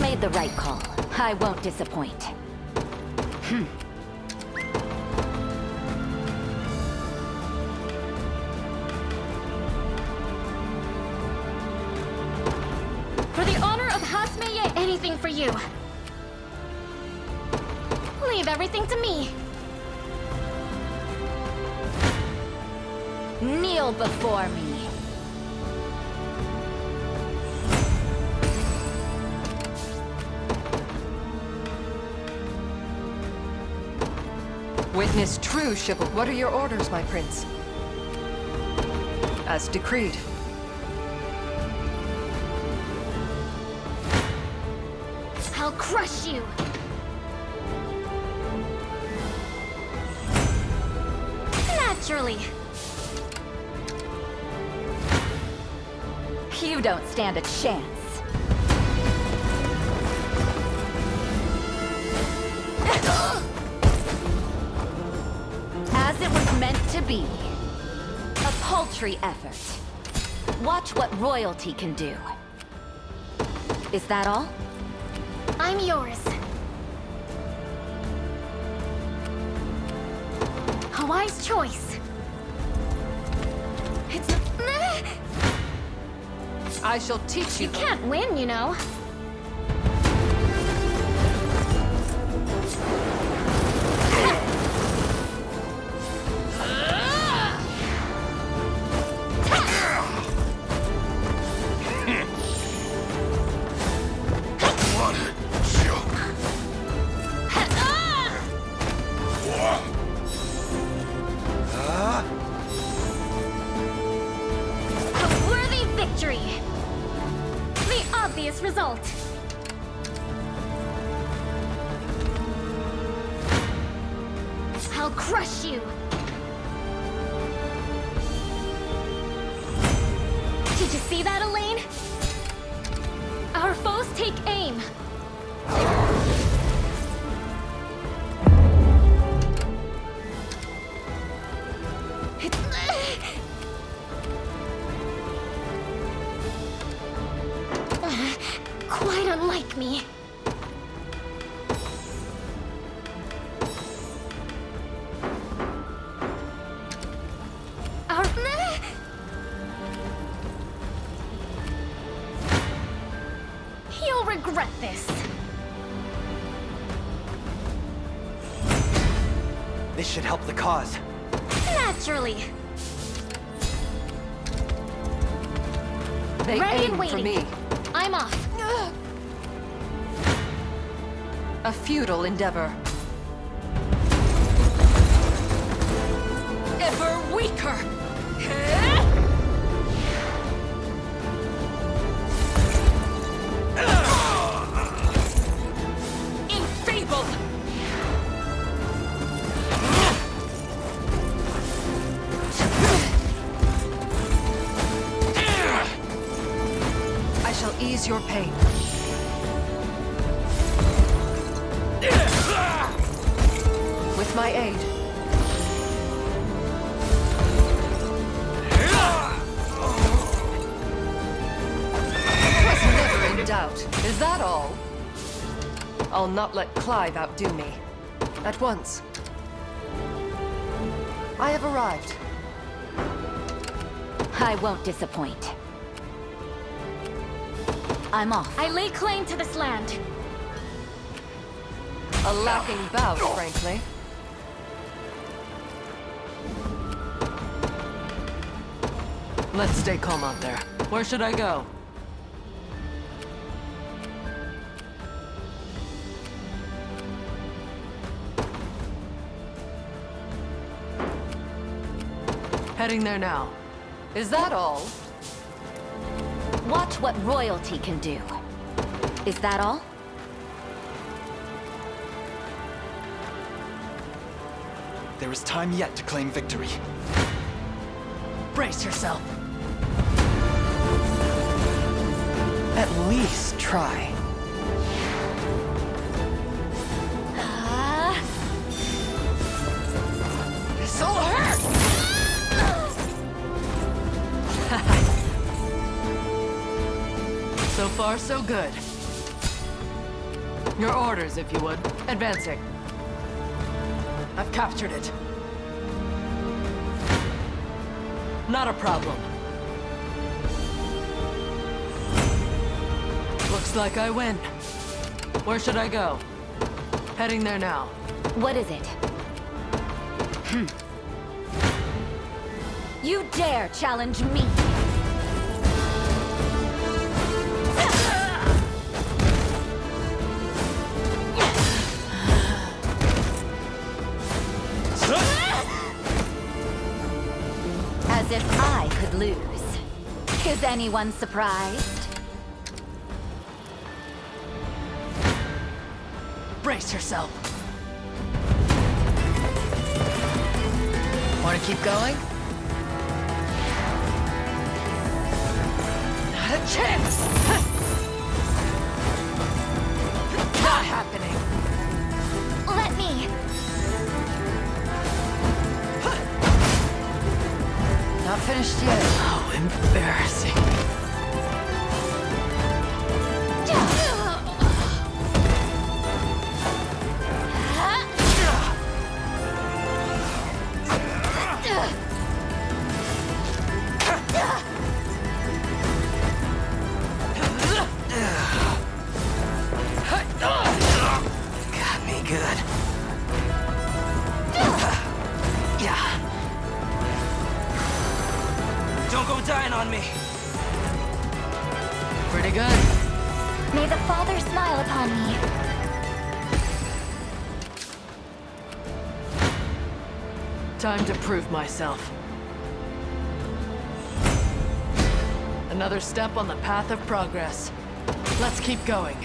made the right call. I won't disappoint. For the honor of Hasmeye, anything for you. Leave everything to me. Kneel before me. Witness true chivalry. What are your orders, my prince? As decreed. I'll crush you. Naturally. You don't stand a chance. As it was meant to be. A paltry effort. Watch what royalty can do. Is that all? I'm yours. A wise choice. It's... I shall teach you. You can't win, you know. What a joke. A worthy victory. The obvious result. I'll crush you. Did you see that, Elaine? Our foes take aim. Quite unlike me. Our... You'll regret this. This should help the cause. Naturally. They Ready aim and for waiting. me. I'm off. A futile endeavor. Ever weaker! Enfeebled! I shall ease your pain. With my aid. Was never in doubt. Is that all? I'll not let Clive outdo me. At once. I have arrived. I won't disappoint. I'm off. I lay claim to this land. A lacking bout, frankly. Let's stay calm out there. Where should I go? Heading there now. Is that all? Watch what royalty can do. Is that all? There is time yet to claim victory. Brace yourself. At least try. This'll hurt! So far, so good. Your orders, if you would. Advancing. I've captured it. Not a problem. Looks like I win. Where should I go? Heading there now. What is it? You dare challenge me? As if I could lose. Is anyone surprised? Brace yourself. Want to keep going? Not a chance! Not happening. Let me. Not finished yet. Oh, embarrassing. Got me good. Yeah. Don't go dying on me. Pretty good. May the Father smile upon me. Time to prove myself. Another step on the path of progress. Let's keep going.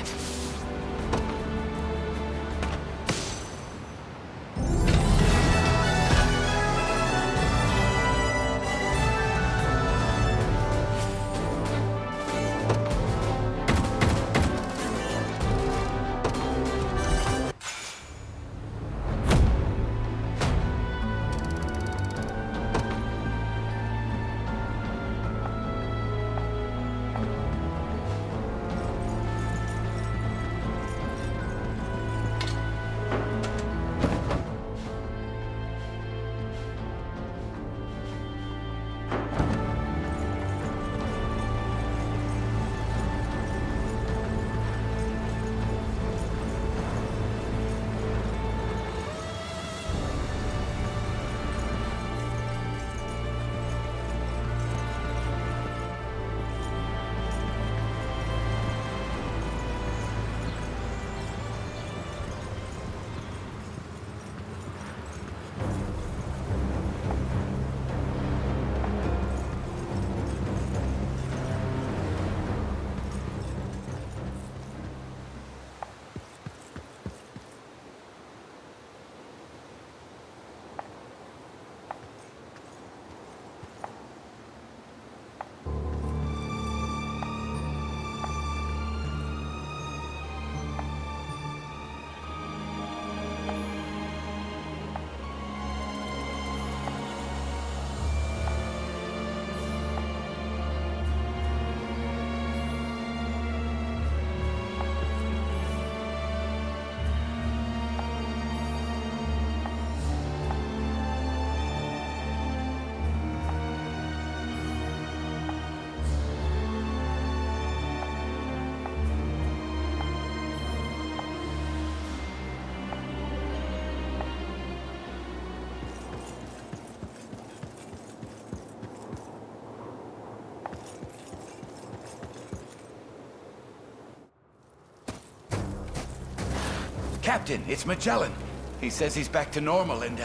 Captain, it's Magellan. He says he's back to normal and,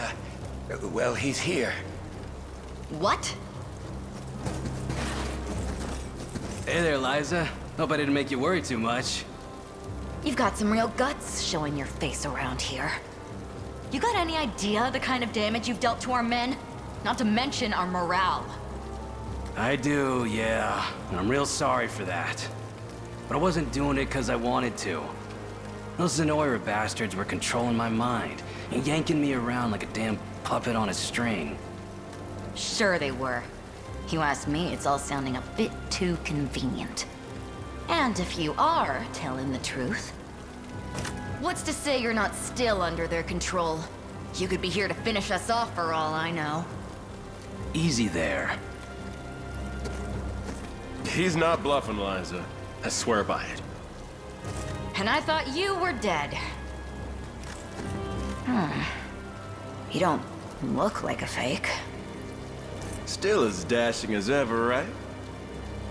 well, he's here. What? Hey there, Liza. Hope I didn't make you worry too much. You've got some real guts showing your face around here. You got any idea the kind of damage you've dealt to our men? Not to mention our morale. I do, yeah. And I'm real sorry for that. But I wasn't doing it because I wanted to. Those Zenoira bastards were controlling my mind and yanking me around like a damn puppet on a string. Sure they were. You ask me, it's all sounding a bit too convenient. And if you are telling the truth, What's to say you're not still under their control? You could be here to finish us off for all I know. Easy there. He's not bluffing, Liza. I swear by it. And I thought you were dead. You don't look like a fake. Still as dashing as ever, right?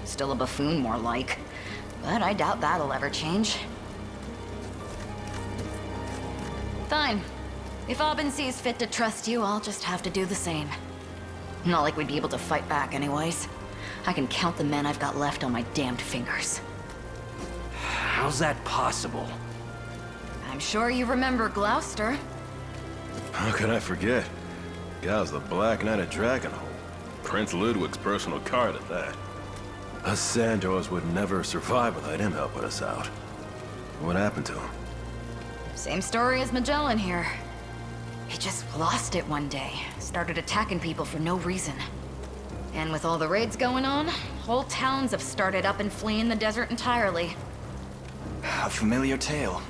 Still a buffoon, more like. But I doubt that'll ever change. Fine. If Aubin sees fit to trust you, I'll just have to do the same. Not like we'd be able to fight back anyways. I can count the men I've got left on my damned fingers. How's that possible? I'm sure you remember Gloucester. How could I forget? Guy was the Black Knight of Drakenhold. Prince Ludwig's personal guard at that. Us Sandors would never survive without him helping us out. What happened to him? Same story as Magellan here. He just lost it one day. Started attacking people for no reason. And with all the raids going on, whole towns have started up and fleeing the desert entirely. A familiar tale.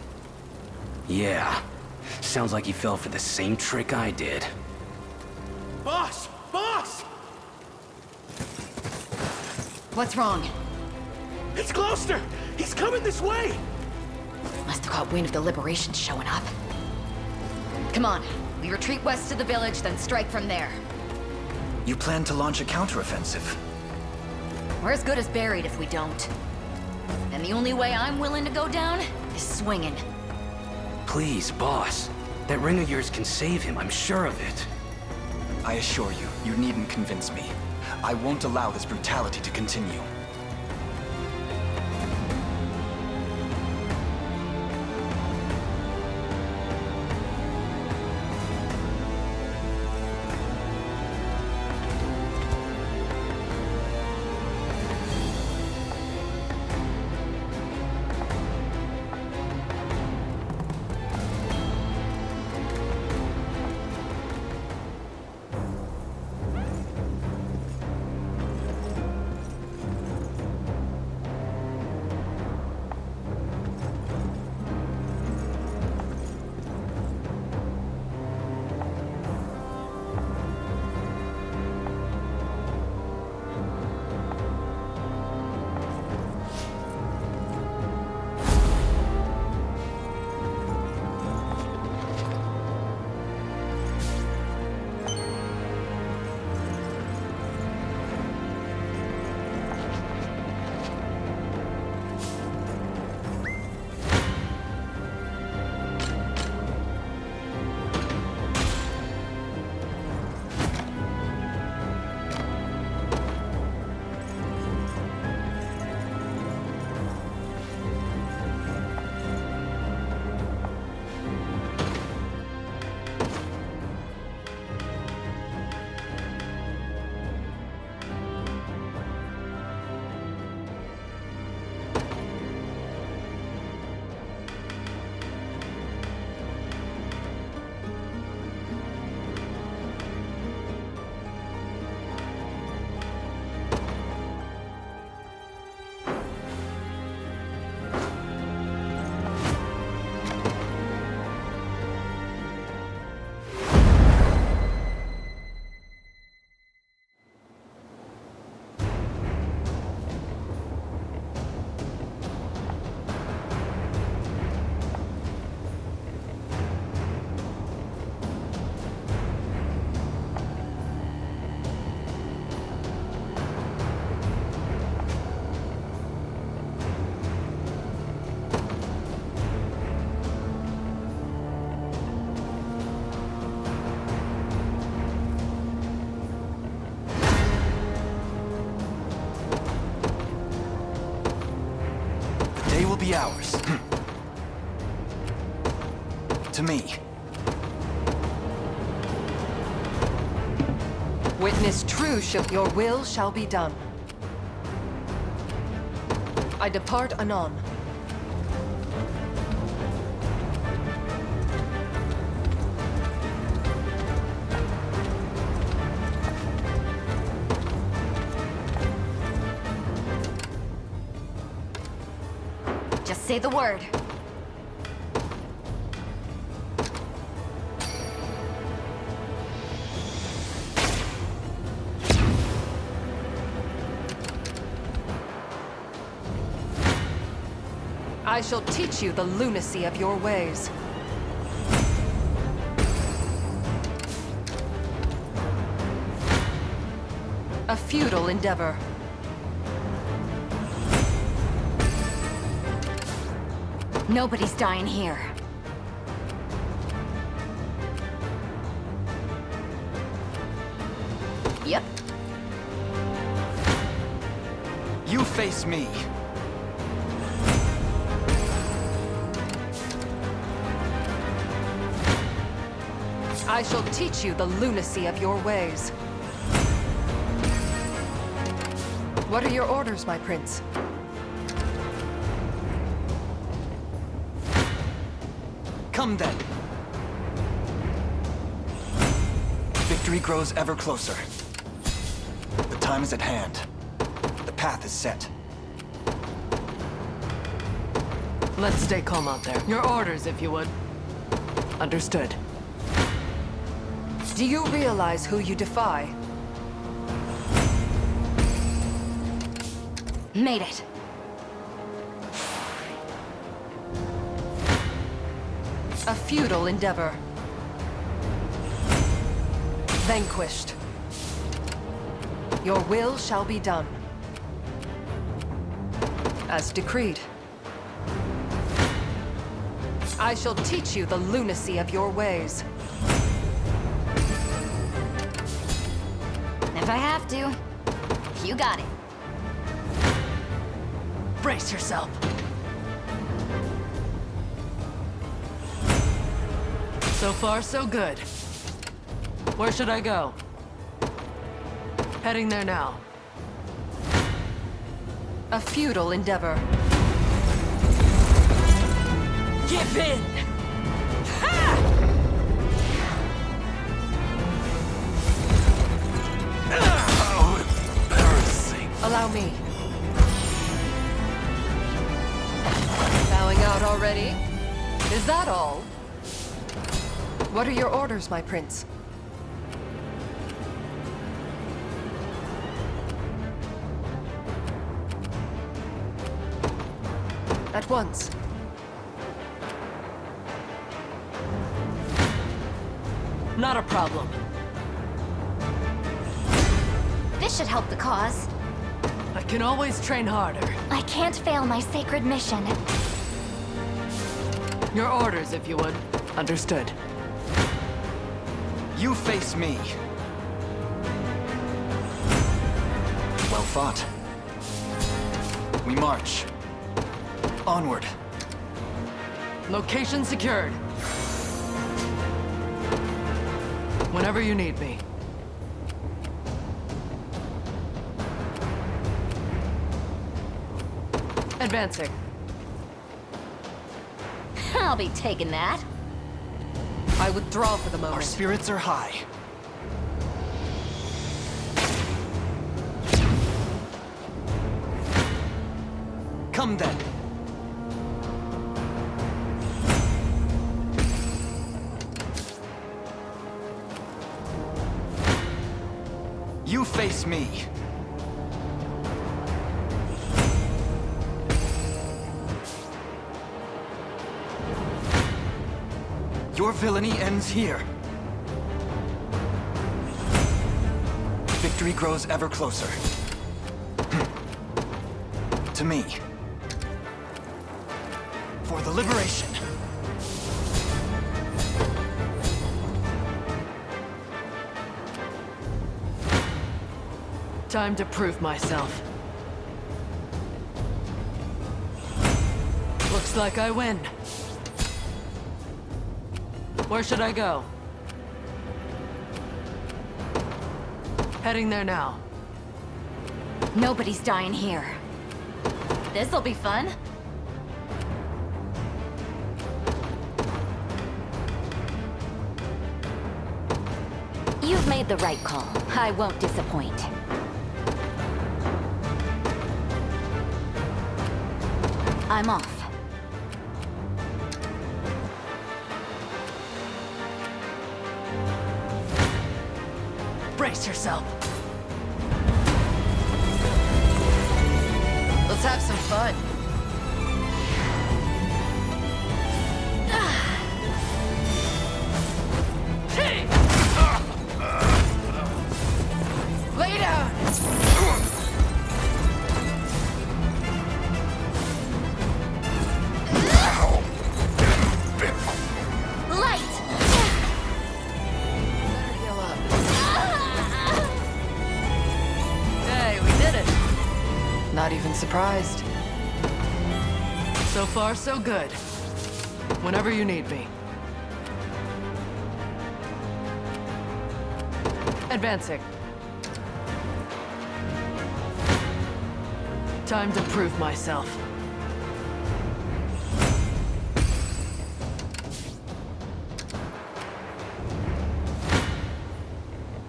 Yeah. Sounds like he fell for the same trick I did. Boss! Boss! What's wrong? It's Gloucester! He's coming this way! Must have caught wind of the Liberations showing up. Come on, we retreat west to the village, then strike from there. You plan to launch a counteroffensive? We're as good as buried if we don't. And the only way I'm willing to go down is swinging. Please, boss. That ring of yours can save him, I'm sure of it. I assure you, you needn't convince me. I won't allow this brutality to continue. Be ours. To me. Witness true, your will shall be done. I depart anon. Just say the word. I shall teach you the lunacy of your ways. A futile endeavor. Nobody's dying here. Yep. You face me. I shall teach you the lunacy of your ways. What are your orders, my prince? Come then. Victory grows ever closer. The time is at hand. The path is set. Let's stay calm out there. Your orders, if you would. Understood. Do you realize who you defy? Made it. A futile endeavor. Vanquished. Your will shall be done. As decreed. I shall teach you the lunacy of your ways. If I have to, you got it. Brace yourself. So far, so good. Where should I go? Heading there now. A futile endeavor. Give in! Oh, embarrassing. Allow me. Bowing out already? Is that all? What are your orders, my prince? At once. Not a problem. This should help the cause. I can always train harder. I can't fail my sacred mission. Your orders, if you would. Understood. You face me. Well fought. We march. Onward. Location secured. Whenever you need me. Advancing. I'll be taking that. I withdraw for the moment. Our spirits are high. Come then. You face me. Your villainy ends here. Victory grows ever closer. To me. For the liberation. Time to prove myself. Looks like I win. Where should I go? Heading there now. Nobody's dying here. This'll be fun. You've made the right call. I won't disappoint. I'm off. Brace yourself. Let's have some fun. not even surprised. So far, so good. Whenever you need me. Advancing. Time to prove myself.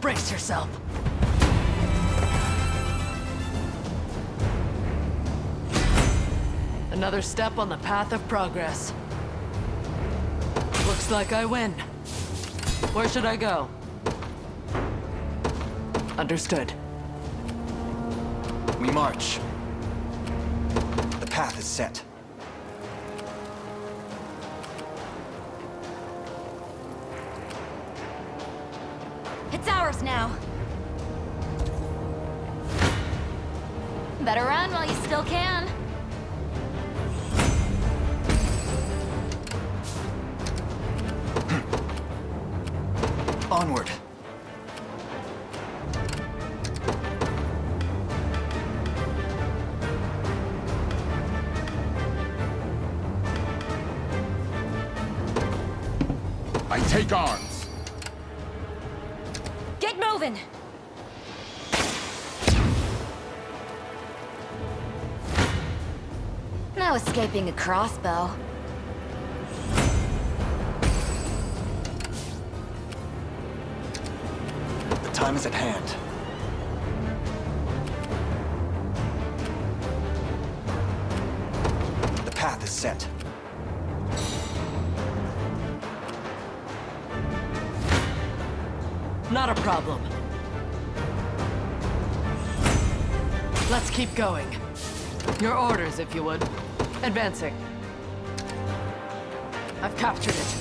Brace yourself. Another step on the path of progress. Looks like I win. Where should I go? Understood. We march. The path is set. It's ours now. Better run while you still can. Onward. I take arms. Get moving! No escaping a crossbow. The time is at hand. The path is set. Not a problem. Let's keep going. Your orders, if you would. Advancing. I've captured it.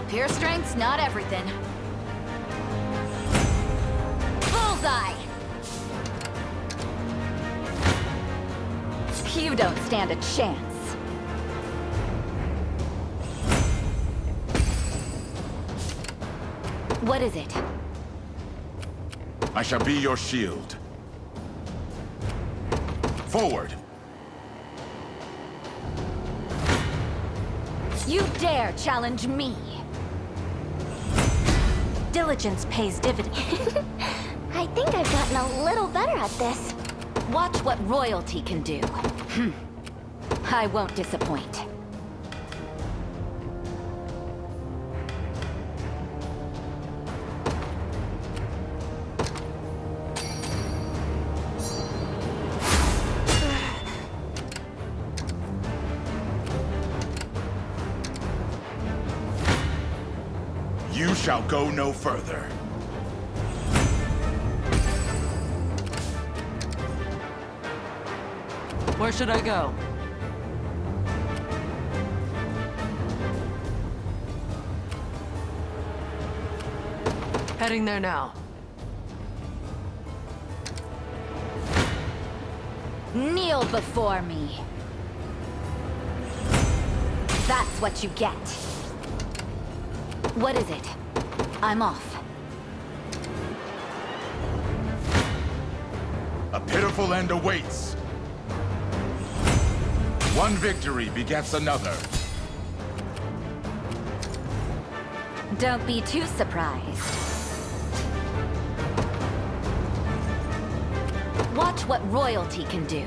Pure strength's not everything. Bullseye! You don't stand a chance. What is it? I shall be your shield. Forward! You dare challenge me? Diligence pays dividends. I think I've gotten a little better at this. Watch what royalty can do. I won't disappoint. You shall go no further. Where should I go? Heading there now. Kneel before me. That's what you get. What is it? I'm off. A pitiful end awaits. One victory begets another. Don't be too surprised. Watch what royalty can do.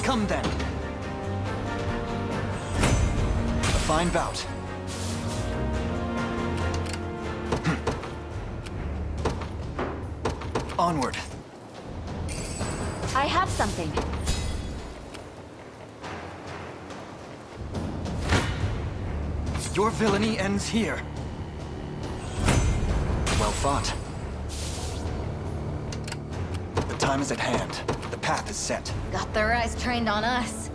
Come then. A fine bout. Onward. I have something. Your villainy ends here. Well fought. The time is at hand. The path is set. Got their eyes trained on us.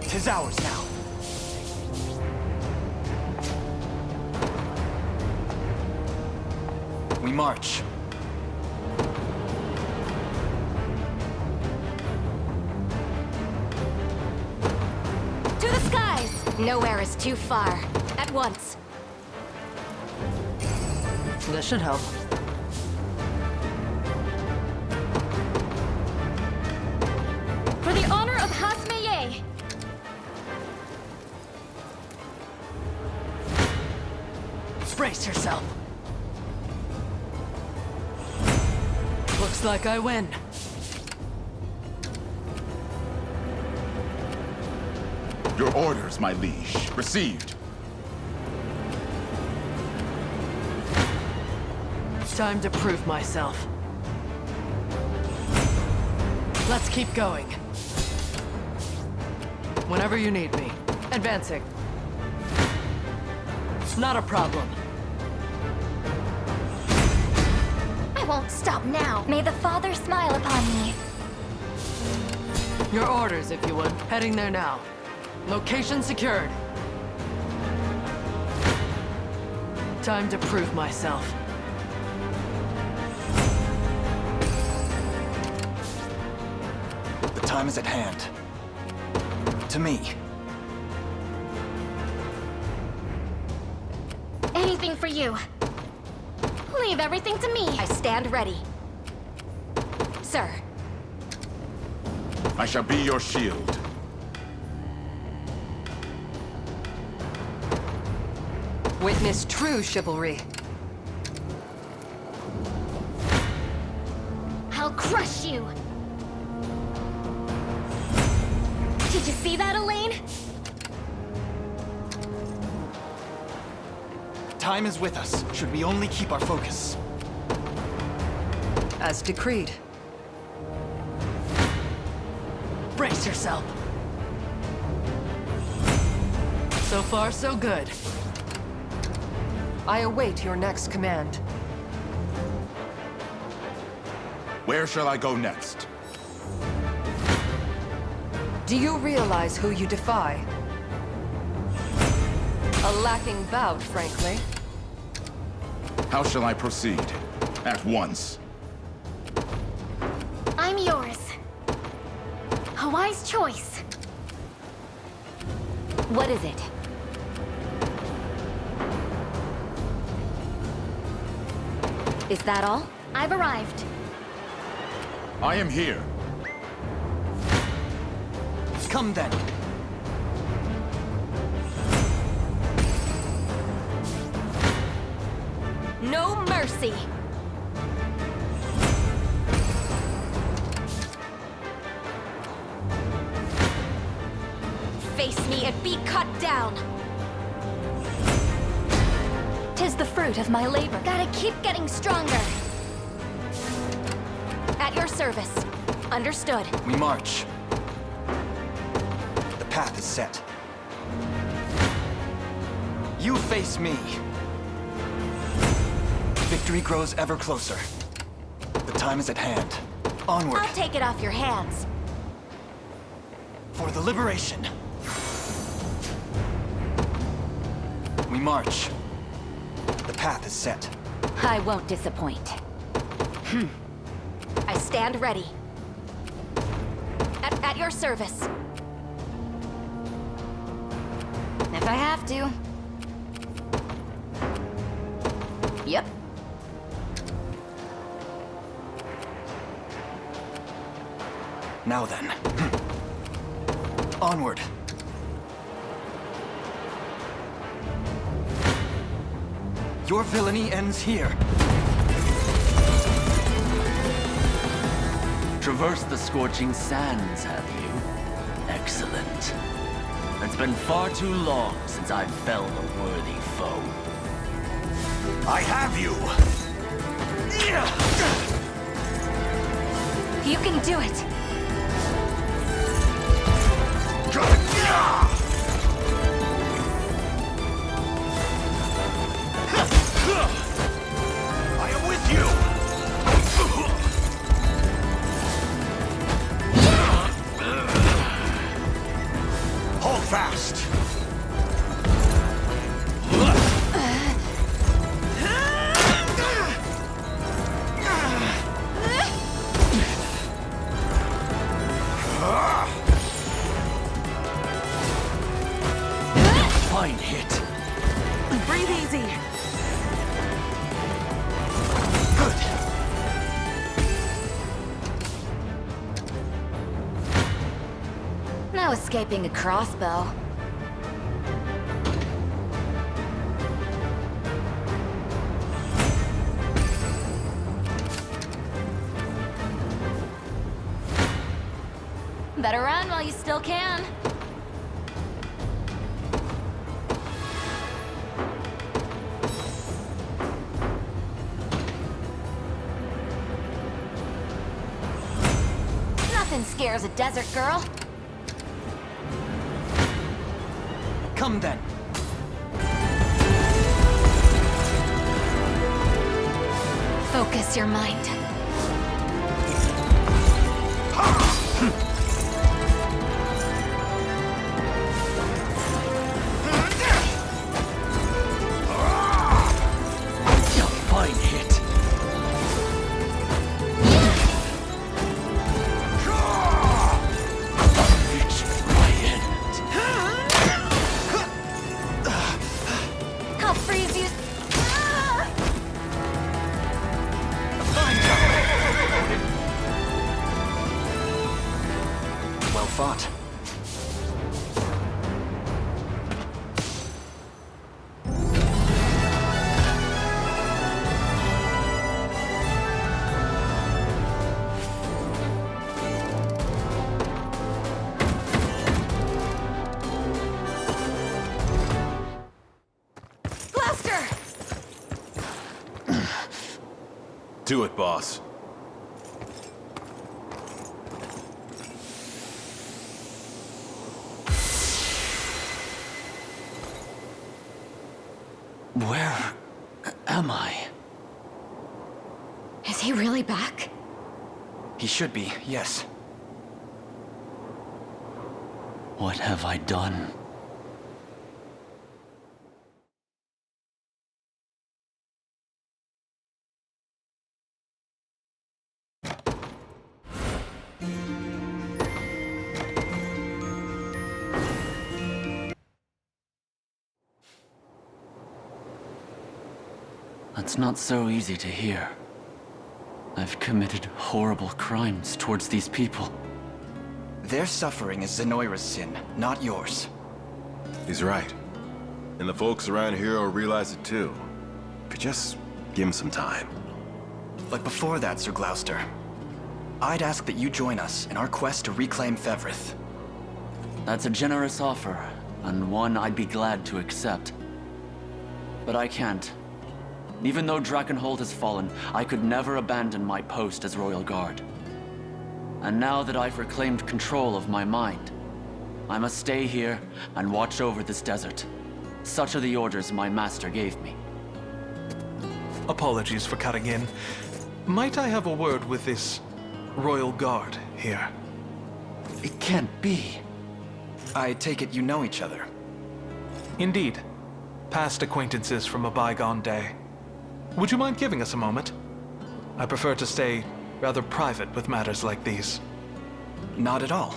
Tis ours now. march. To the skies! Nowhere is too far. At once. This should help. For the honor of Hasmeye! Brace yourself. Looks like I win. Your orders, my liege. Received. Time to prove myself. Let's keep going. Whenever you need me. Advancing. Not a problem. I won't stop now. May the Father smile upon me. Your orders, if you would. Heading there now. Location secured. Time to prove myself. The time is at hand. To me. Anything for you. Leave everything to me. I stand ready. Sir. I shall be your shield. Witness true chivalry. I'll crush you. Did you see that, Elaine? Time is with us, should we only keep our focus. As decreed. Brace yourself. So far, so good. I await your next command. Where shall I go next? Do you realize who you defy? A lacking bout, frankly. How shall I proceed? At once. I'm yours. A wise choice. What is it? Is that all? I've arrived. I am here. Come then. No mercy! Face me and be cut down! 'Tis the fruit of my labor. Gotta keep getting stronger. At your service. Understood. We march. The path is set. You face me. Victory grows ever closer. The time is at hand. Onward. I'll take it off your hands. For the liberation. We march. The path is set. I won't disappoint. I stand ready. At your service. If I have to. Yep. Now then. Onward. Your villainy ends here. Traverse the scorching sands, have you? Excellent. It's been far too long since I've felled a worthy foe. I have you! You can do it! I am with you! Hold fast! fine hit. Breathe easy. Good. No escaping a crossbow. Better run while you still can. Nothing scares a desert girl. Come then. Focus your mind. A fine hit. Reach my end. I'll freeze you. Well fought. Blaster! Do it, boss. Where am I? Is he really back? He should be, yes. What have I done? That's not so easy to hear. I've committed horrible crimes towards these people. Their suffering is Zenoira's sin, not yours. He's right. And the folks around here will realize it too. If you just give him some time. But before that, Sir Gloucester, I'd ask that you join us in our quest to reclaim Fevrith. That's a generous offer, and one I'd be glad to accept. But I can't. Even though Drakenhold has fallen, I could never abandon my post as Royal Guard. And now that I've reclaimed control of my mind, I must stay here and watch over this desert. Such are the orders my master gave me. Apologies for cutting in. Might I have a word with this Royal Guard here? It can't be. I take it you know each other. Indeed. Past acquaintances from a bygone day. Would you mind giving us a moment? I prefer to stay rather private with matters like these. Not at all.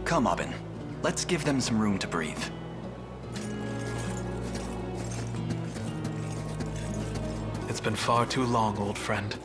Come, Aubin. Let's give them some room to breathe. It's been far too long, old friend.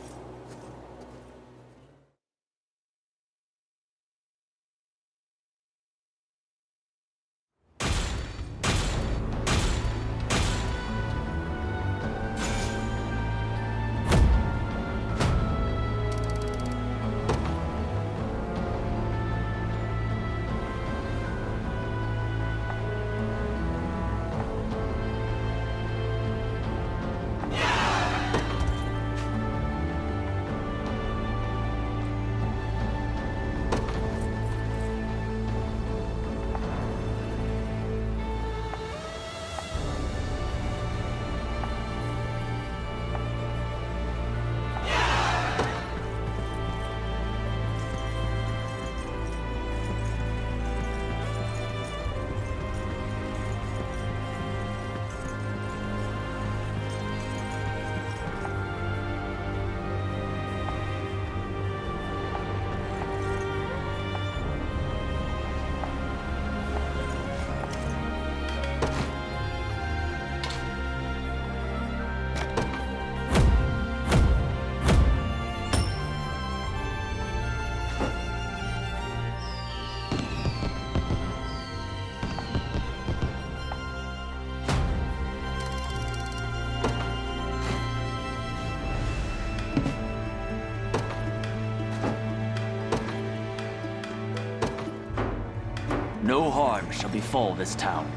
no harm shall befall this town.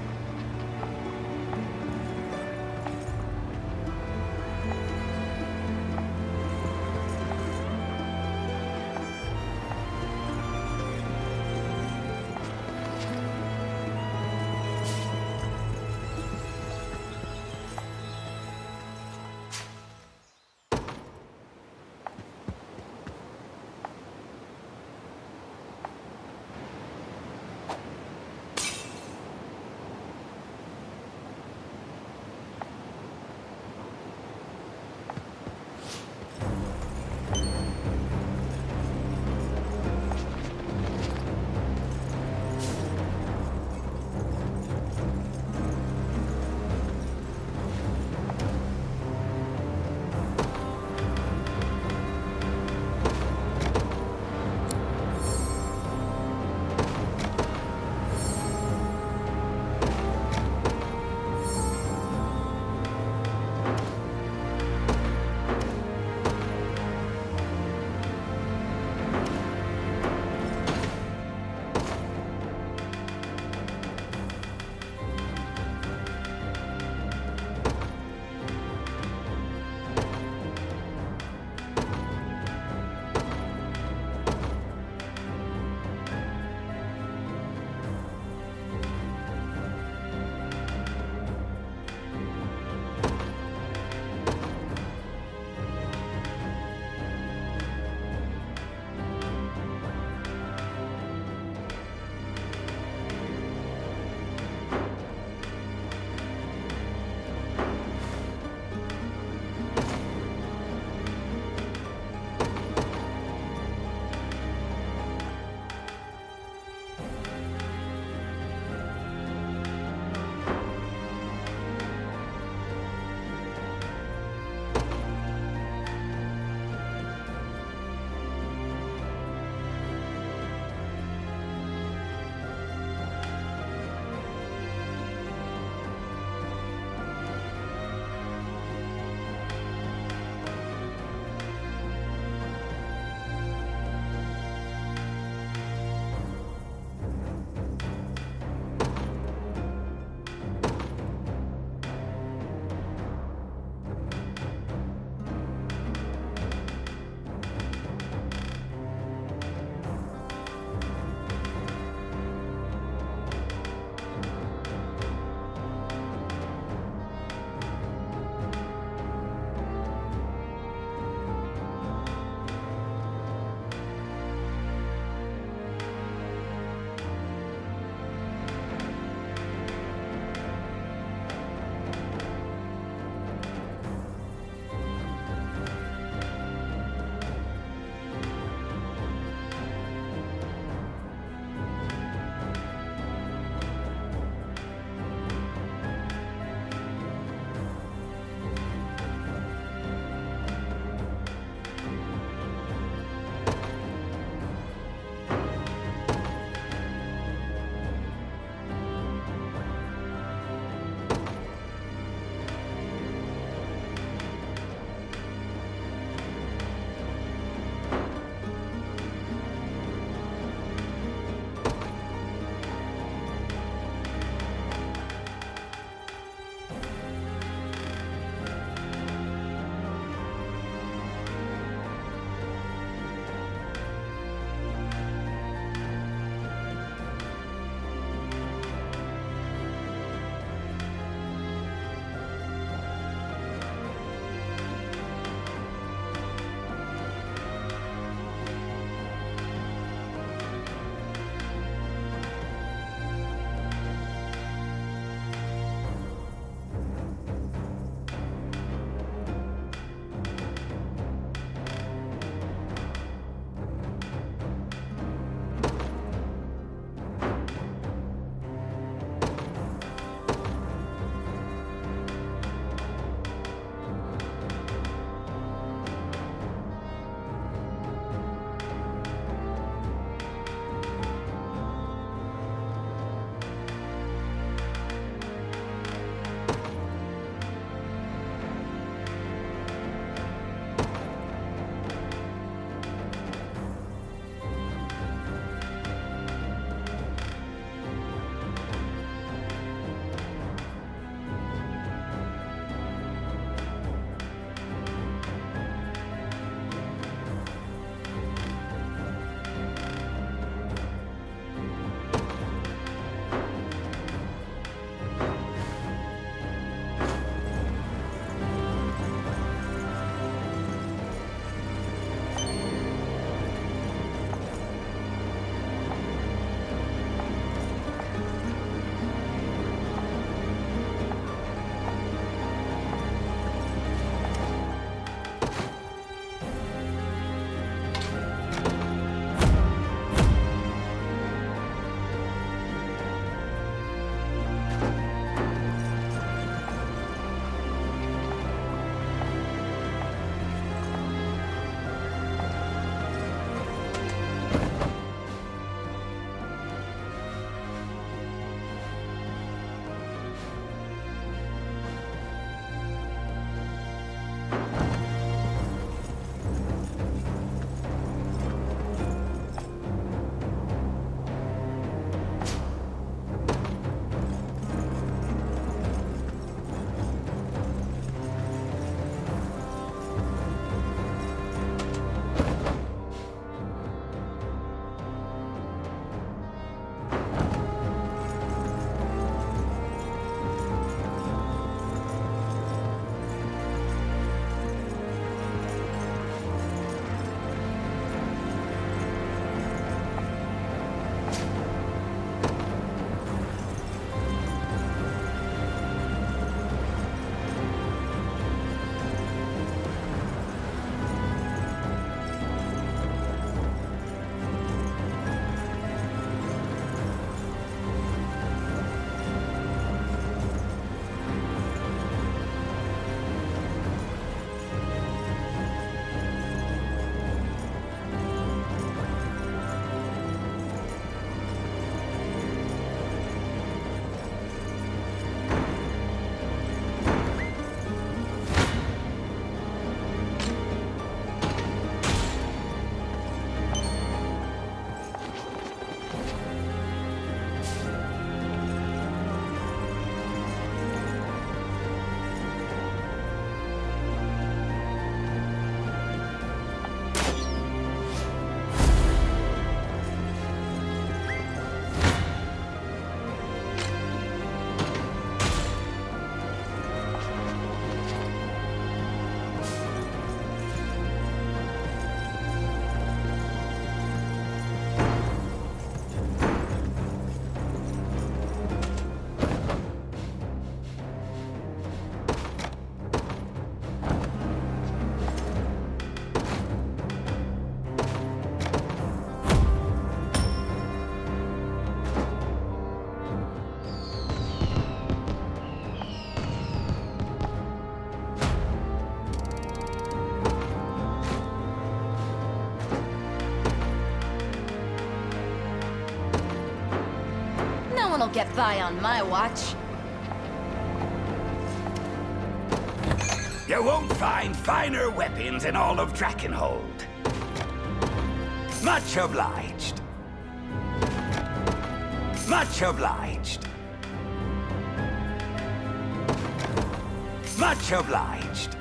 one will get by on my watch. You won't find finer weapons in all of Drakenhold. Much obliged. Much obliged. Much obliged.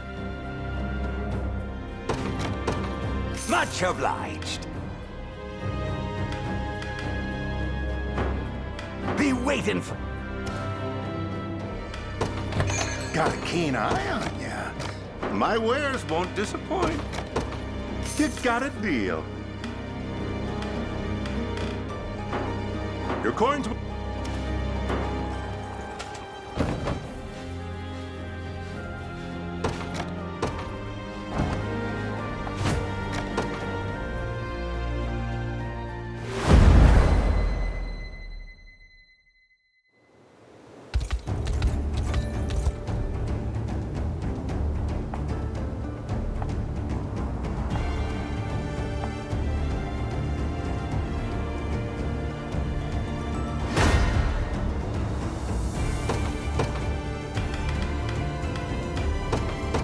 Much obliged. Be waiting for... Got a keen eye on ya. My wares won't disappoint. You got a deal. Your coins...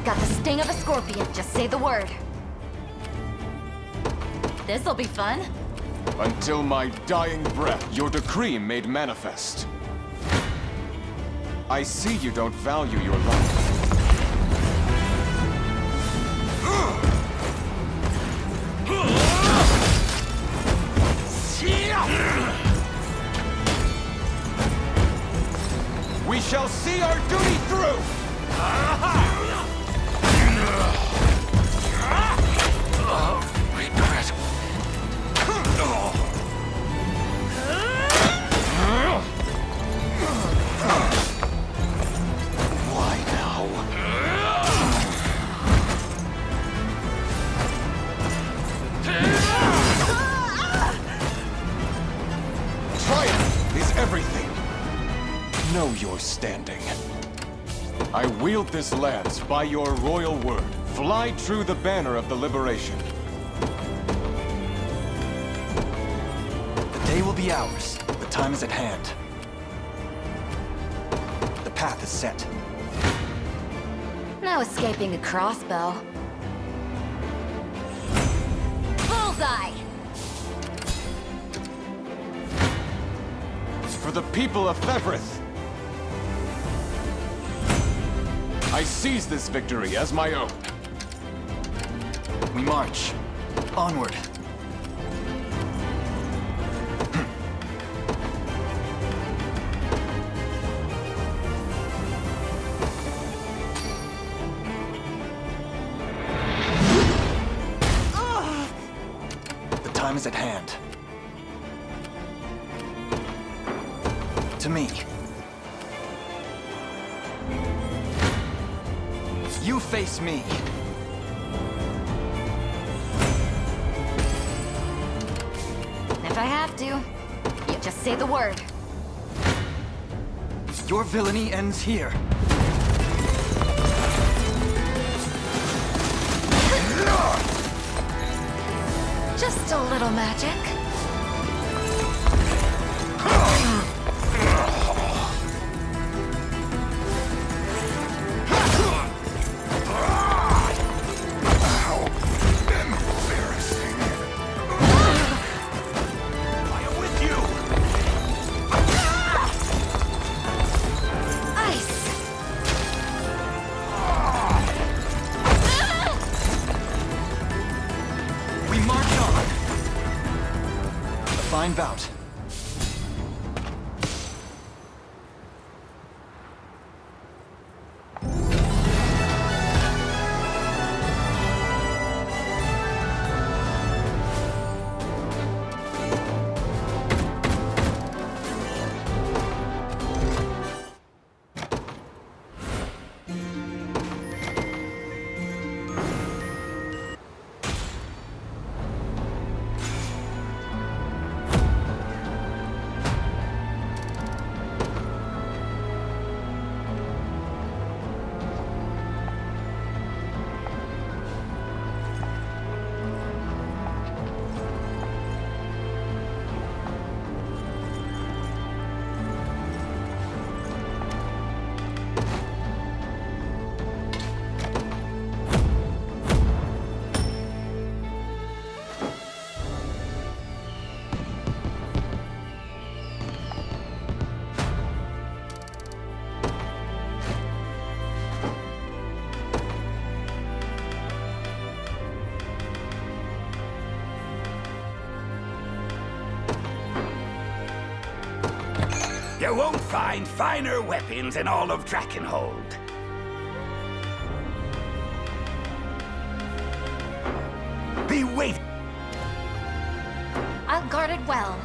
Got the sting of a scorpion, just say the word. This'll be fun. Until my dying breath, your decree made manifest. I see you don't value your life. We shall see our duty through! Regret. Why now? Triumph is everything. Know your standing. I wield this lance by your royal word. Fly true the banner of the liberation. The day will be ours. The time is at hand. The path is set. No escaping a crossbow. Bullseye! For the people of Fevrith, I seize this victory as my own. We march. Onward. The time is at hand. To me. You face me. If I have to, you just say the word. Your villainy ends here. Just a little magic. Fine bout. You won't find finer weapons in all of Drakenhold. Be waiting. I'll guard it well.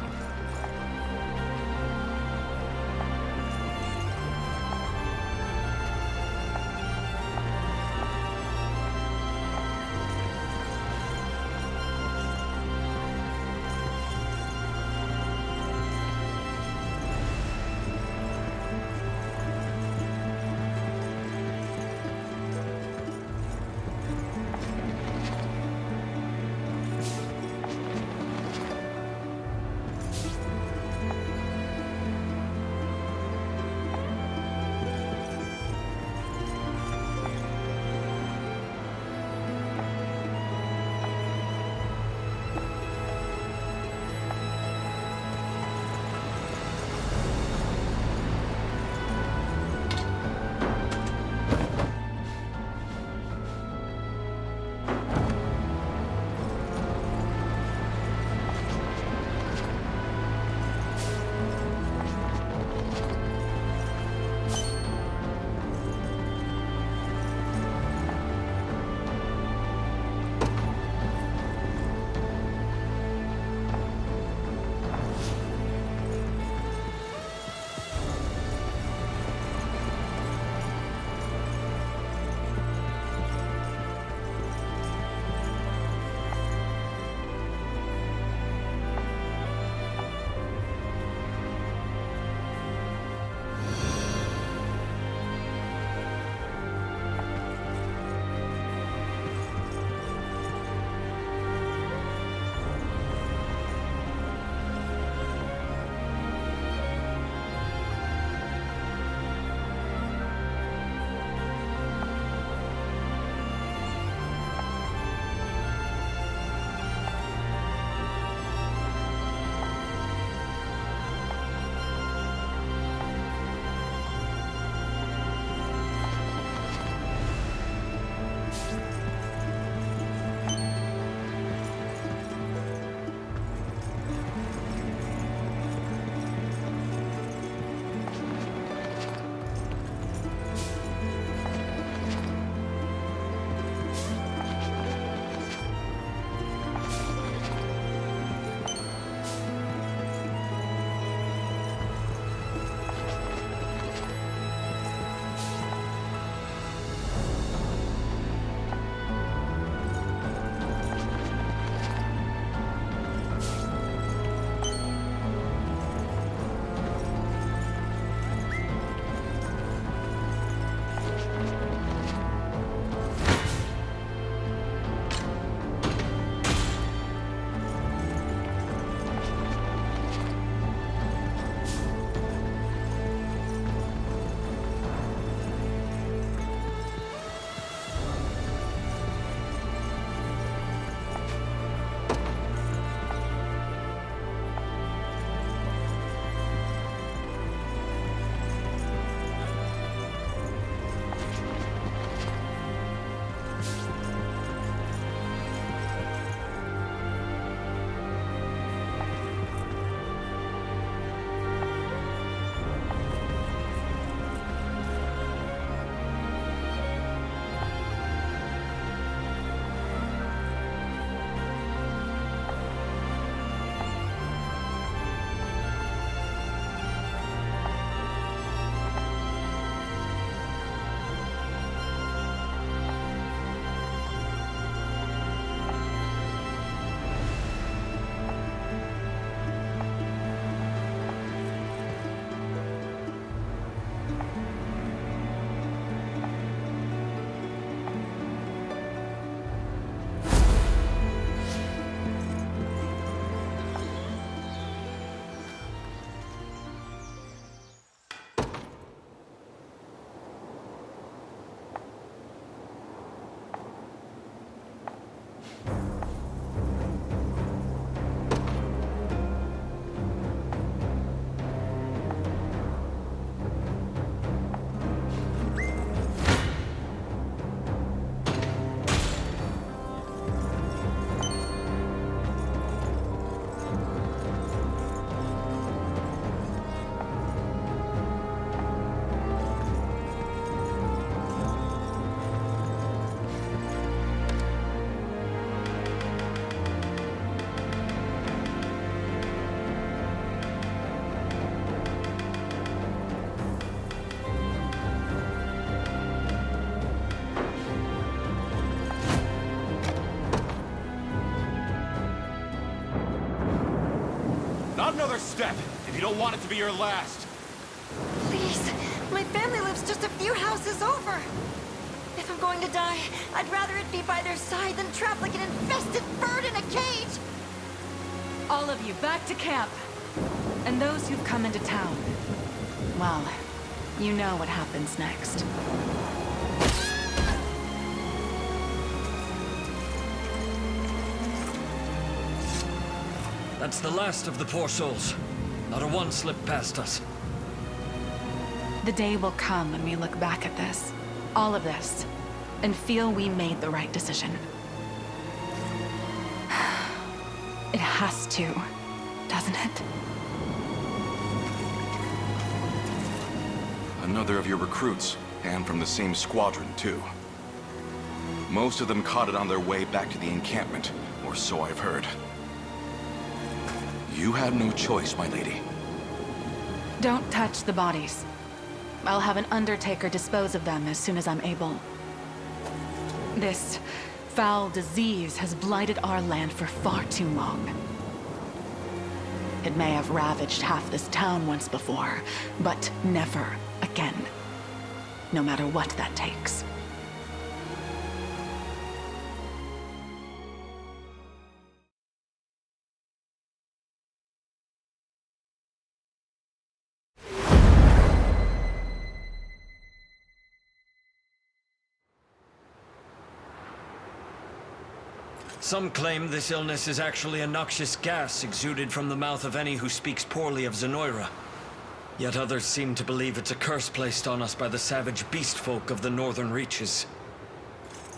first step, if you don't want it to be your last. Please, my family lives just a few houses over. If I'm going to die, I'd rather it be by their side than trapped like an infested bird in a cage. All of you, back to camp. And those who've come into town, well, you know what happens next. That's the last of the poor souls. Not a one slipped past us. The day will come when we look back at this, all of this, and feel we made the right decision. It has to, doesn't it? Another of your recruits, and from the same squadron, too. Most of them caught it on their way back to the encampment, or so I've heard. You had no choice, my lady. Don't touch the bodies. I'll have an undertaker dispose of them as soon as I'm able. This foul disease has blighted our land for far too long. It may have ravaged half this town once before, but never again. No matter what that takes. Some claim this illness is actually a noxious gas exuded from the mouth of any who speaks poorly of Zenoira. Yet others seem to believe it's a curse placed on us by the savage beast folk of the northern reaches.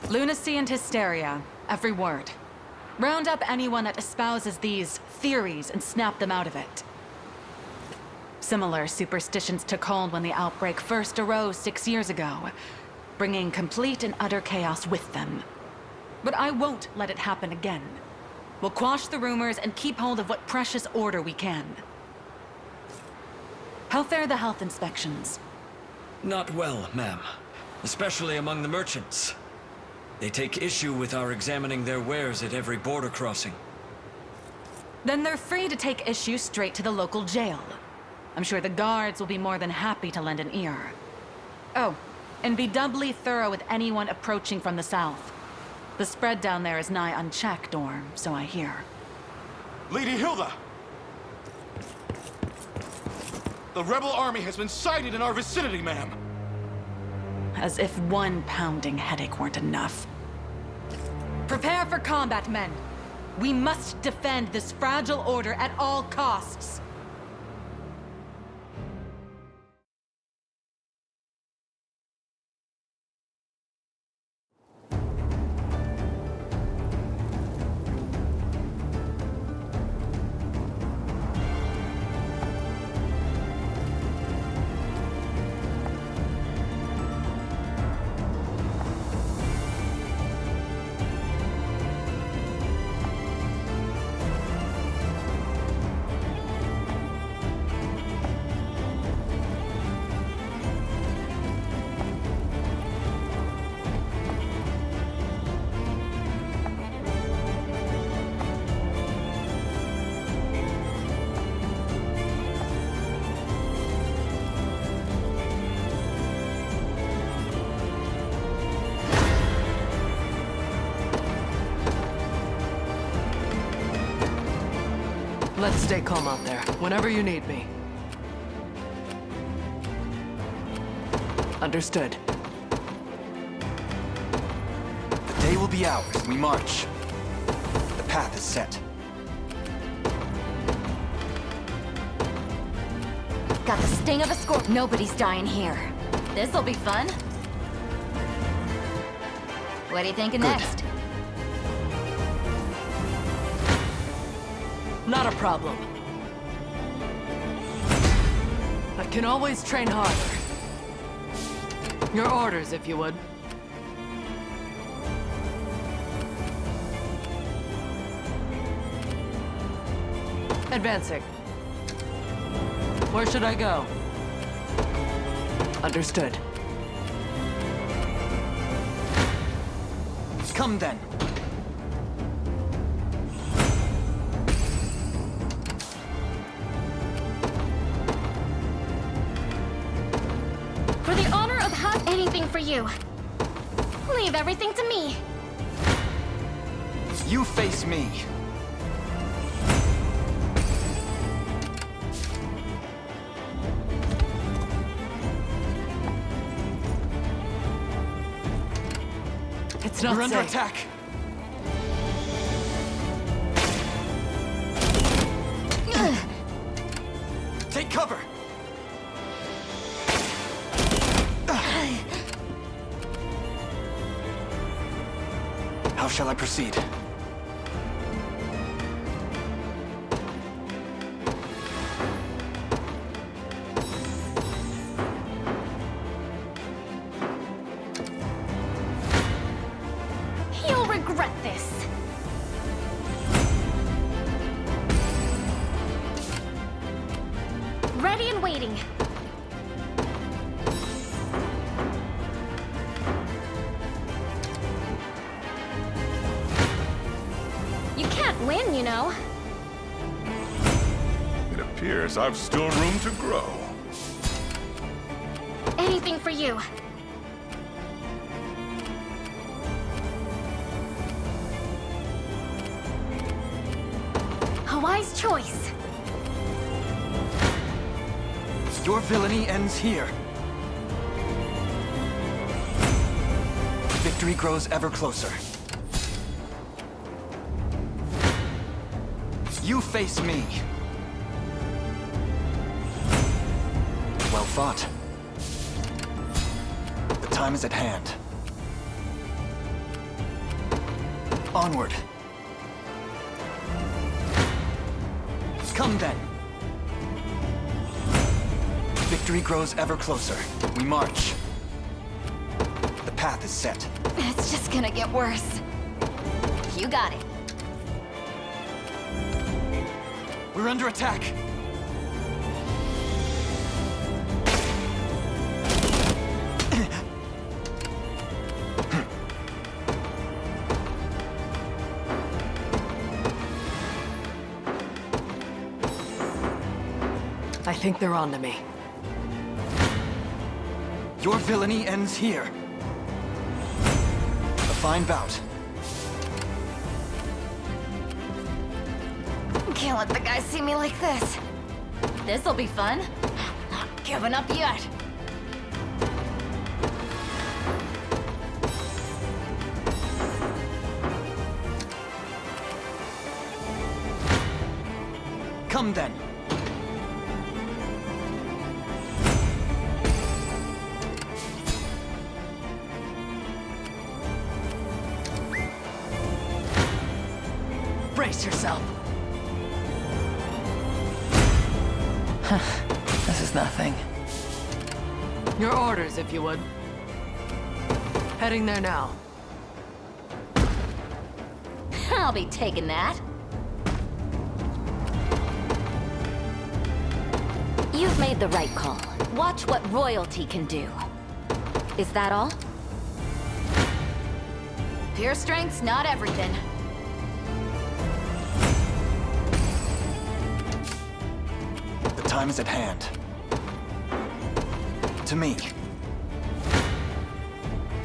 Lunacy and hysteria, every word. Round up anyone that espouses these theories and snap them out of it. Similar superstitions took hold when the outbreak first arose 6 years ago, bringing complete and utter chaos with them. But I won't let it happen again. We'll quash the rumors and keep hold of what precious order we can. How fare the health inspections? Not well, ma'am. Especially among the merchants. They take issue with our examining their wares at every border crossing. Then they're free to take issue straight to the local jail. I'm sure the guards will be more than happy to lend an ear. Oh, and be doubly thorough with anyone approaching from the south. The spread down there is nigh unchecked, or so I hear. Lady Hilda! The rebel army has been sighted in our vicinity, ma'am! As if one pounding headache weren't enough. Prepare for combat, men! We must defend this fragile order at all costs! Let's stay calm out there, whenever you need me. Understood. The day will be ours. We march. The path is set. Got the sting of a scorpion. Nobody's dying here. This'll be fun. What are you thinking next? Not a problem. I can always train harder. Your orders, if you would. Advancing. Where should I go? Understood. Come then. Anything for you. Leave everything to me. You face me. It's not We're under safe. attack. Take cover. How shall I proceed? You'll regret this. Ready and waiting. You can't win, you know. It appears I've still room to grow. Anything for you. A wise choice. Your villainy ends here. Victory grows ever closer. You face me. Well fought. The time is at hand. Onward. Come then. Victory grows ever closer. We march. The path is set. It's just gonna get worse. You got it. We're under attack. I think they're on to me. Your villainy ends here. A fine bout. Can't let the guys see me like this. This'll be fun. Not giving up yet. Come then. Brace yourself. This is nothing. Your orders, if you would. Heading there now. I'll be taking that. You've made the right call. Watch what royalty can do. Is that all? Pure strength's not everything. The time is at hand. To me.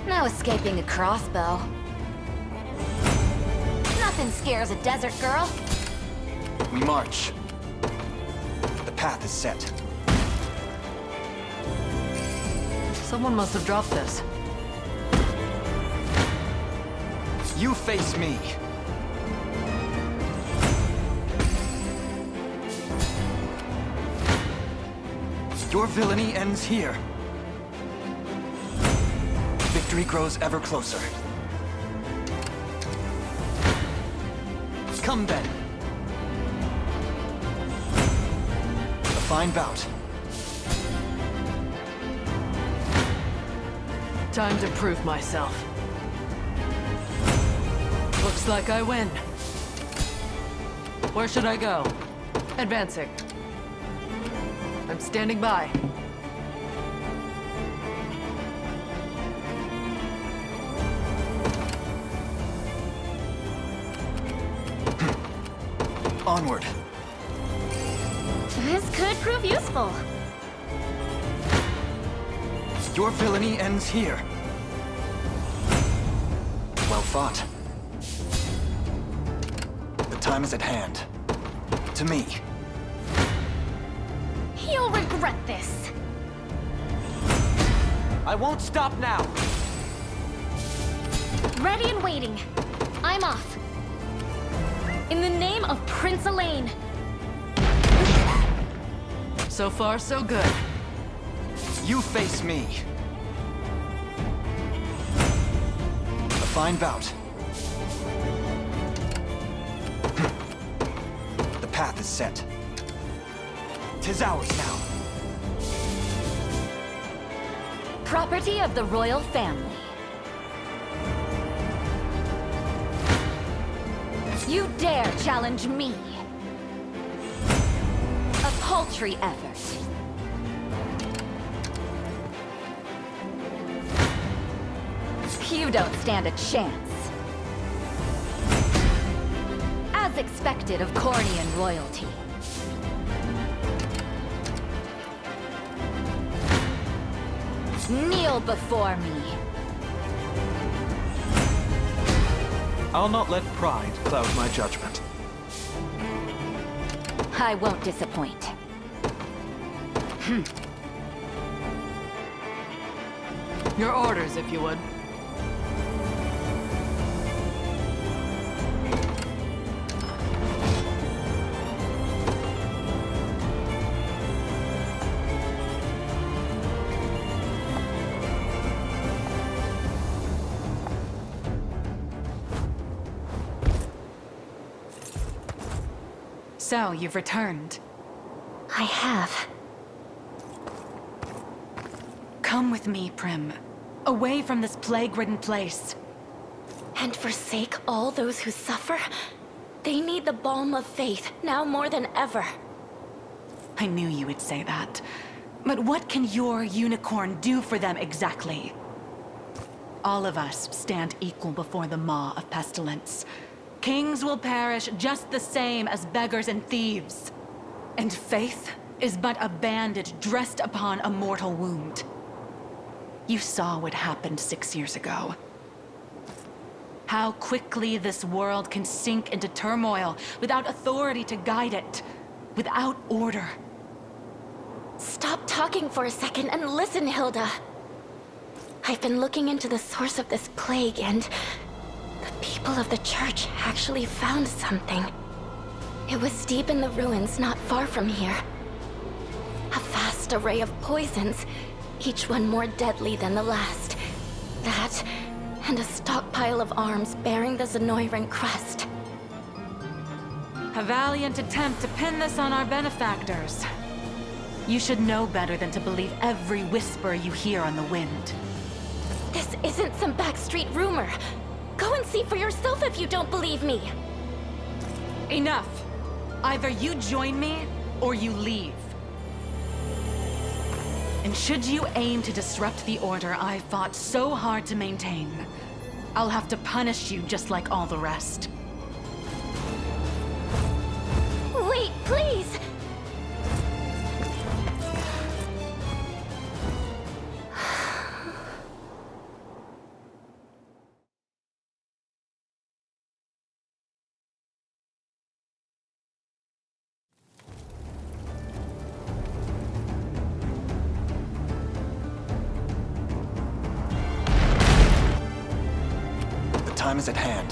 No escaping a crossbow. Nothing scares a desert girl. We march. The path is set. Someone must have dropped this. You face me. Your villainy ends here. Victory grows ever closer. Come then. A fine bout. Time to prove myself. Looks like I win. Where should I go? Advancing. I'm standing by. Onward. This could prove useful. Your villainy ends here. Well fought. The time is at hand. To me. You'll regret this. I won't stop now. Ready and waiting. I'm off. In the name of Prince Elaine. So far, so good. You face me. A fine bout. The path is set. 'Tis ours now. Property of the royal family. You dare challenge me? A paltry effort. You don't stand a chance. As expected of Cornian royalty. Kneel before me. I'll not let pride cloud my judgment. I won't disappoint. Your orders, if you would. So, you've returned. I have. Come with me, Prim. Away from this plague-ridden place. And forsake all those who suffer? They need the balm of faith, now more than ever. I knew you would say that. But what can your unicorn do for them exactly? All of us stand equal before the maw of pestilence. Kings will perish just the same as beggars and thieves. And faith is but a bandage dressed upon a mortal wound. You saw what happened 6 years ago. How quickly this world can sink into turmoil without authority to guide it, without order. Stop talking for a second and listen, Hilda. I've been looking into the source of this plague, and the people of the church actually found something. It was deep in the ruins not far from here. A vast array of poisons, each one more deadly than the last. That, and a stockpile of arms bearing the Zenoiran crest. A valiant attempt to pin this on our benefactors. You should know better than to believe every whisper you hear on the wind. This isn't some backstreet rumor. Go and see for yourself if you don't believe me. Enough. Either you join me, or you leave. And should you aim to disrupt the order I fought so hard to maintain, I'll have to punish you just like all the rest. Wait, please! Time is at hand.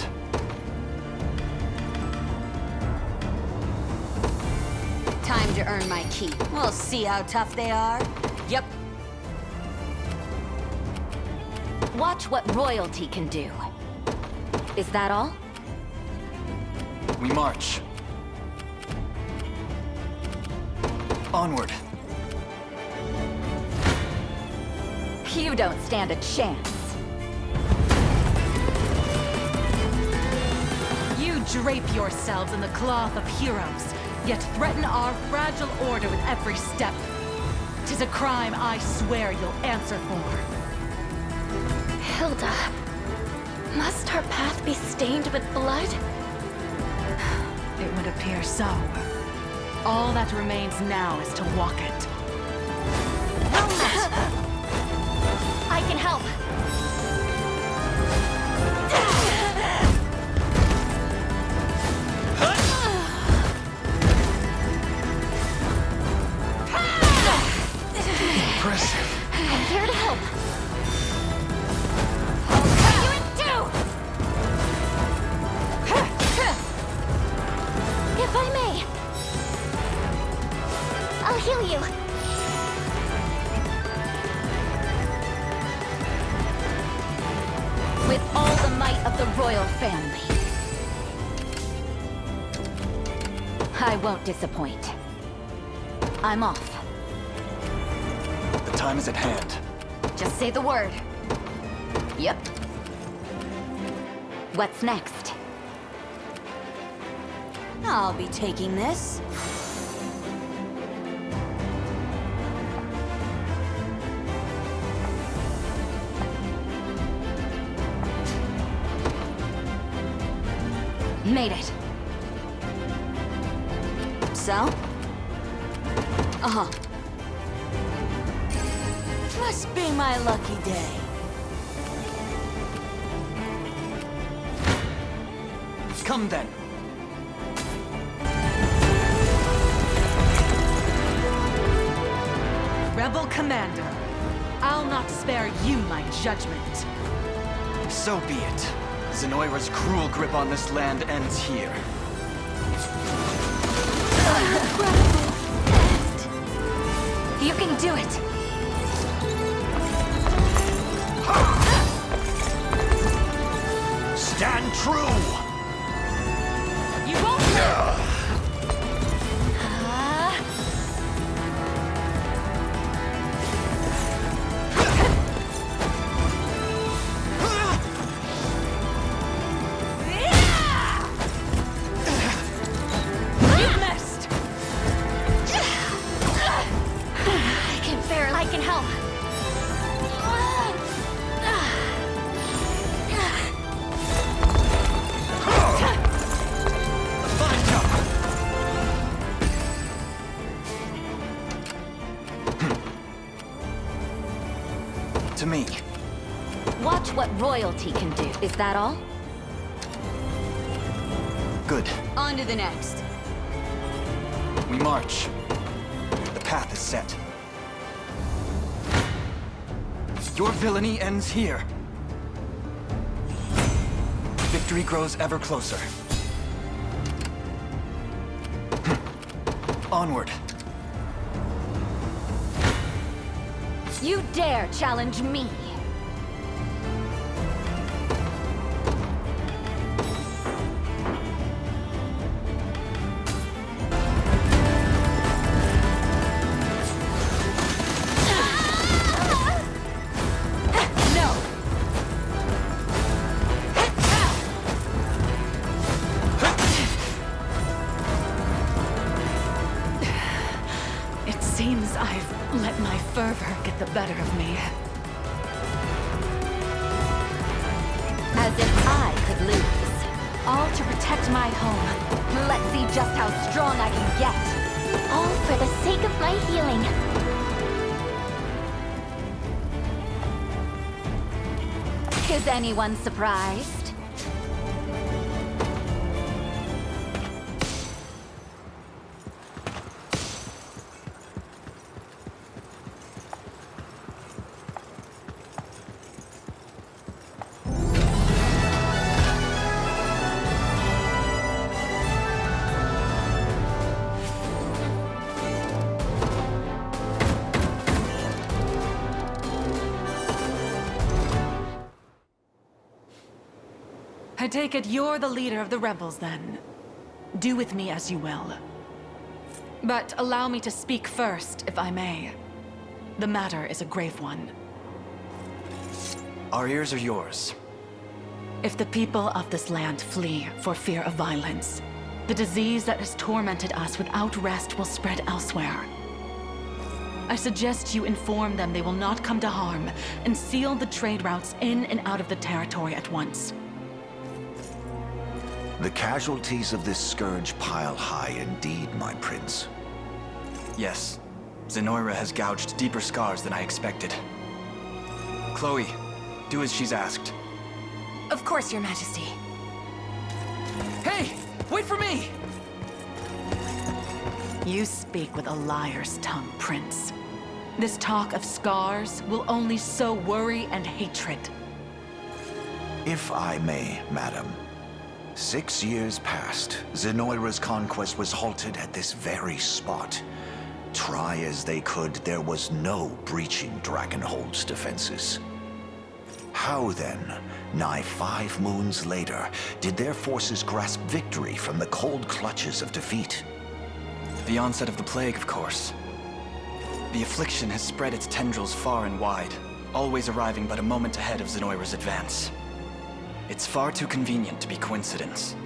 Time to earn my keep. We'll see how tough they are. Yep. Watch what royalty can do. Is that all? We march. Onward. You don't stand a chance. You drape yourselves in the cloth of heroes, yet threaten our fragile order with every step. 'Tis a crime I swear you'll answer for. Hilda, must our path be stained with blood? It would appear so. All that remains now is to walk it. royal family. I won't disappoint. I'm off. The time is at hand. Just say the word. Yep. What's next? I'll be taking this. Made it. So? Uh-huh. Must be my lucky day. Come then. Rebel Commander, I'll not spare you my judgment. So be it. Zenoira's cruel grip on this land ends here. You can do it. Stand true! You won't I can help. To me. Watch what royalty can do. Is that all? Good. On to the next. We march. The path is set. Your villainy ends here. Victory grows ever closer. Onward. You dare challenge me? Seems I've let my fervor get the better of me. As if I could lose. All to protect my home. Let's see just how strong I can get. All for the sake of my healing. Is anyone surprised? I take it you're the leader of the rebels, then. Do with me as you will. But allow me to speak first, if I may. The matter is a grave one. Our ears are yours. If the people of this land flee for fear of violence, the disease that has tormented us without rest will spread elsewhere. I suggest you inform them they will not come to harm, and seal the trade routes in and out of the territory at once. The casualties of this scourge pile high indeed, my prince. Yes. Zenoira has gouged deeper scars than I expected. Chloe, do as she's asked. Of course, Your Majesty. Hey! Wait for me! You speak with a liar's tongue, Prince. This talk of scars will only sow worry and hatred. If I may, madam. 6 years passed. Zenoira's conquest was halted at this very spot. Try as they could, there was no breaching Drakenhold's defenses. How then, nigh 5 moons later, did their forces grasp victory from the cold clutches of defeat? The onset of the plague, of course. The affliction has spread its tendrils far and wide, always arriving but a moment ahead of Zenoira's advance. It's far too convenient to be coincidence.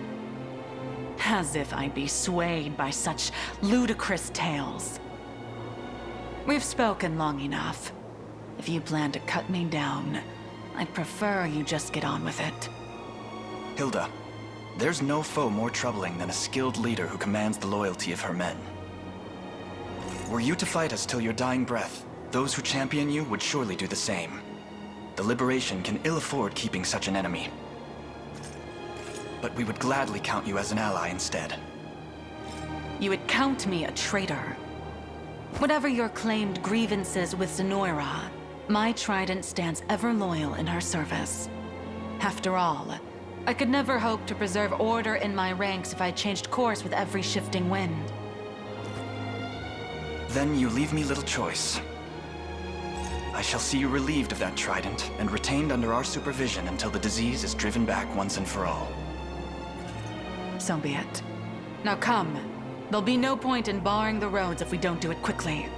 As if I'd be swayed by such ludicrous tales. We've spoken long enough. If you plan to cut me down, I'd prefer you just get on with it. Hilda, there's no foe more troubling than a skilled leader who commands the loyalty of her men. Were you to fight us till your dying breath, those who champion you would surely do the same. The Liberation can ill afford keeping such an enemy. But we would gladly count you as an ally instead. You would count me a traitor. Whatever your claimed grievances with Zenoira, my trident stands ever loyal in her service. After all, I could never hope to preserve order in my ranks if I changed course with every shifting wind. Then you leave me little choice. I shall see you relieved of that trident and retained under our supervision until the disease is driven back once and for all. So be it. Now come. There'll be no point in barring the roads if we don't do it quickly.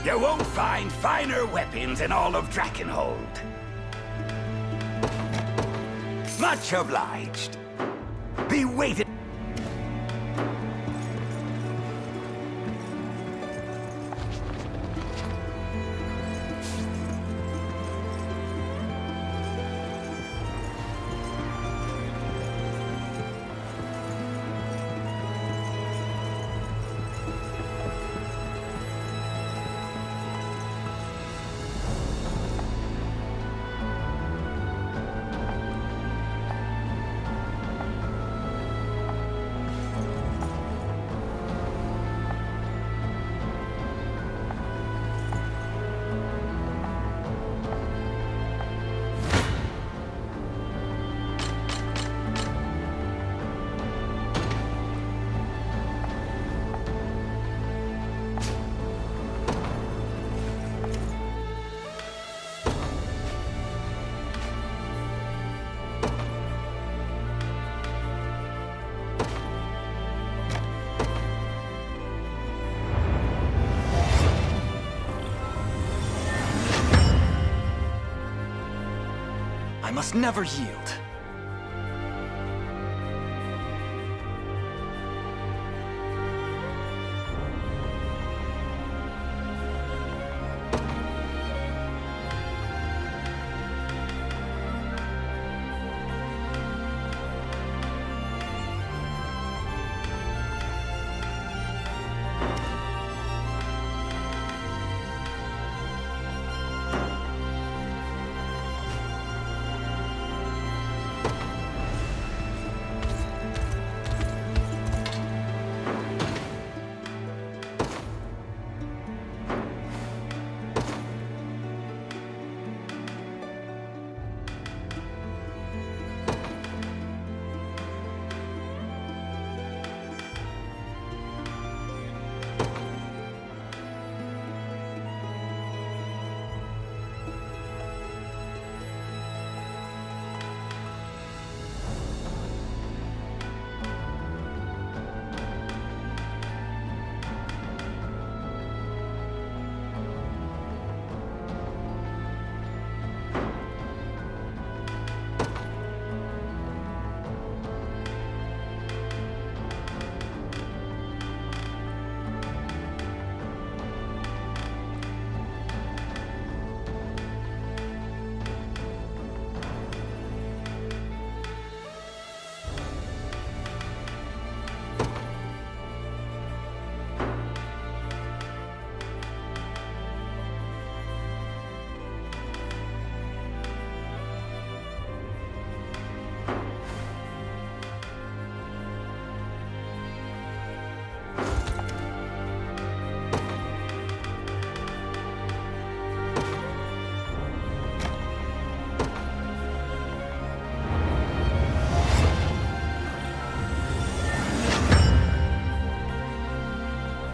You won't find finer weapons in all of Drakenhold. Much obliged. Be waiting. I must never yield.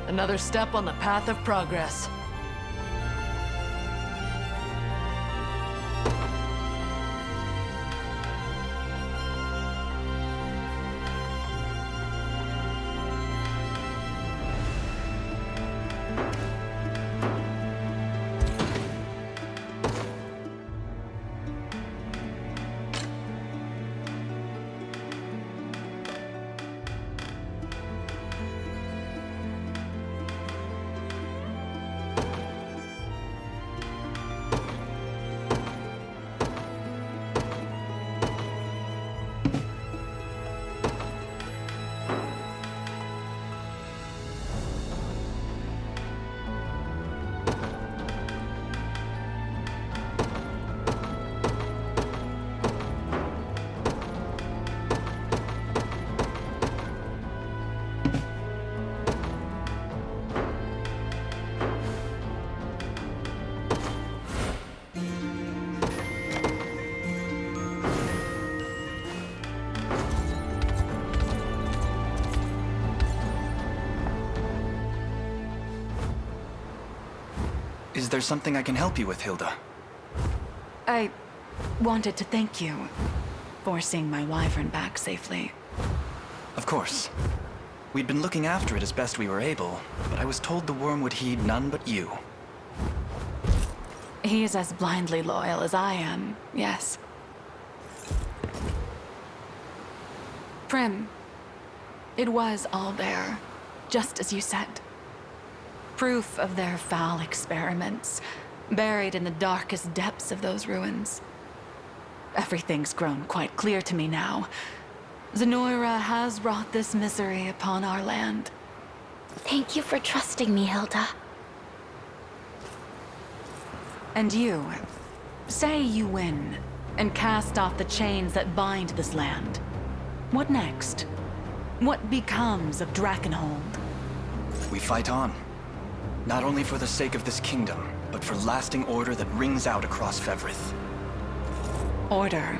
Another step on the path of progress. Is there something I can help you with, Hilda? I wanted to thank you for seeing my wyvern back safely. Of course. We'd been looking after it as best we were able, but I was told the worm would heed none but you. He is as blindly loyal as I am, yes. Prim, it was all there, just as you said. Proof of their foul experiments, buried in the darkest depths of those ruins. Everything's grown quite clear to me now. Zenoira has brought this misery upon our land. Thank you for trusting me, Hilda. And you, say you win, and cast off the chains that bind this land. What next? What becomes of Drakenhold? We fight on. Not only for the sake of this kingdom, but for lasting order that rings out across Fevrith. Order,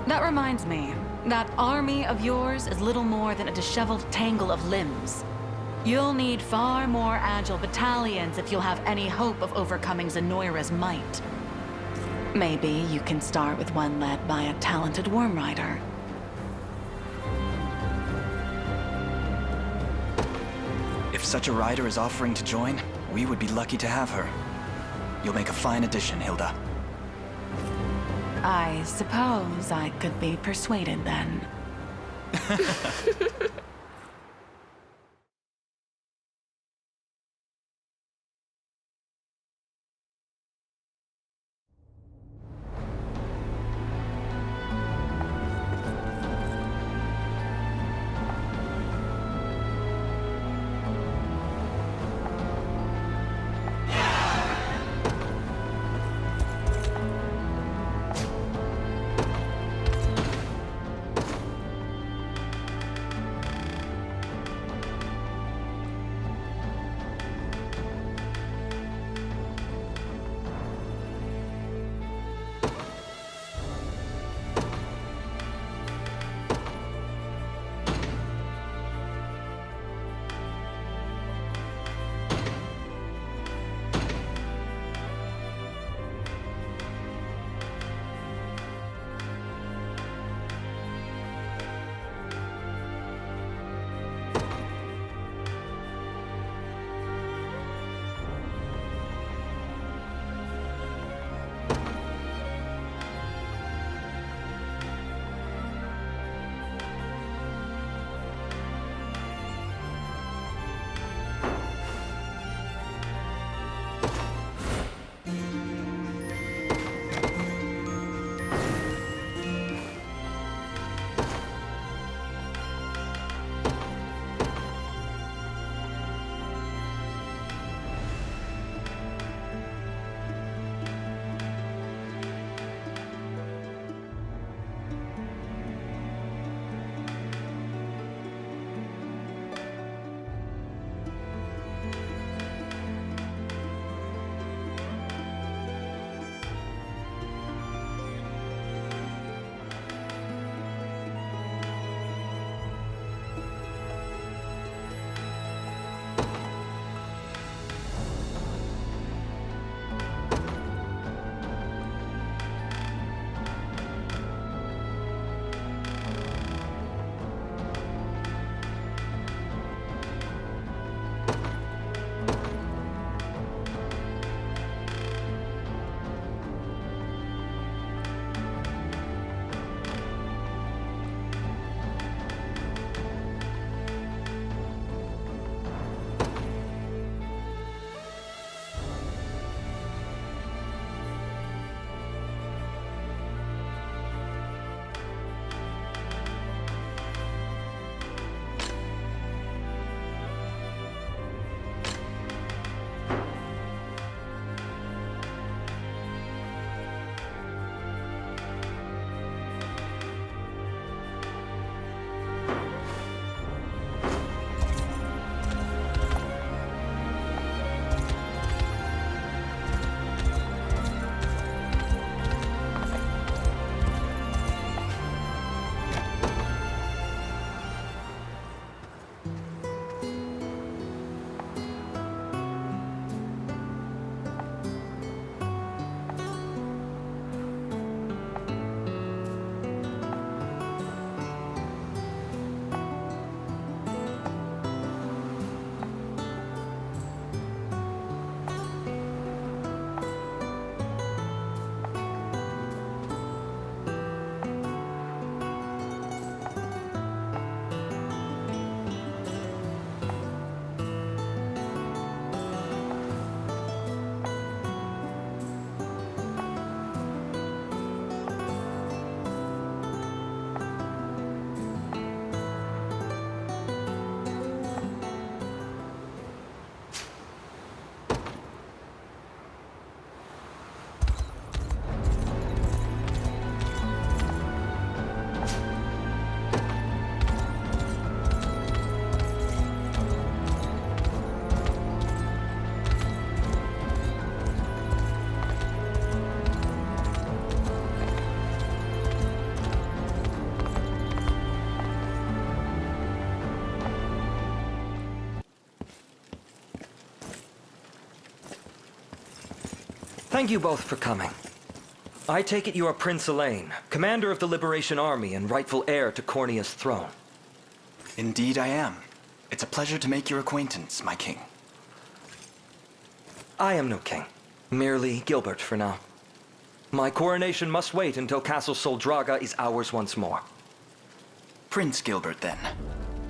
That reminds me, that army of yours is little more than a disheveled tangle of limbs. You'll need far more agile battalions if you'll have any hope of overcoming Zenoira's might. Maybe you can start with one led by a talented worm rider. If such a rider is offering to join, we would be lucky to have her. You'll make a fine addition, Hilda. I suppose I could be persuaded then. Thank you both for coming. I take it you are Prince Elaine, commander of the Liberation Army and rightful heir to Cornea's throne. Indeed I am. It's a pleasure to make your acquaintance, my king. I am no king. Merely Gilbert for now. My coronation must wait until Castle Soldraga is ours once more. Prince Gilbert, then.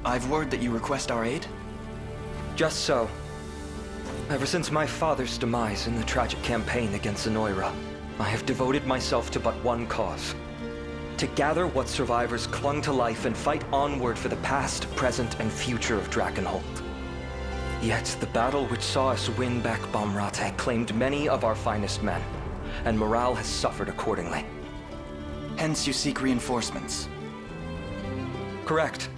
I've word that you request our aid? Just so. Ever since my father's demise in the tragic campaign against Zenoira, I have devoted myself to but one cause. To gather what survivors clung to life and fight onward for the past, present, and future of Drakenhold. Yet the battle which saw us win back Bomrate claimed many of our finest men, and morale has suffered accordingly. Hence you seek reinforcements? Correct.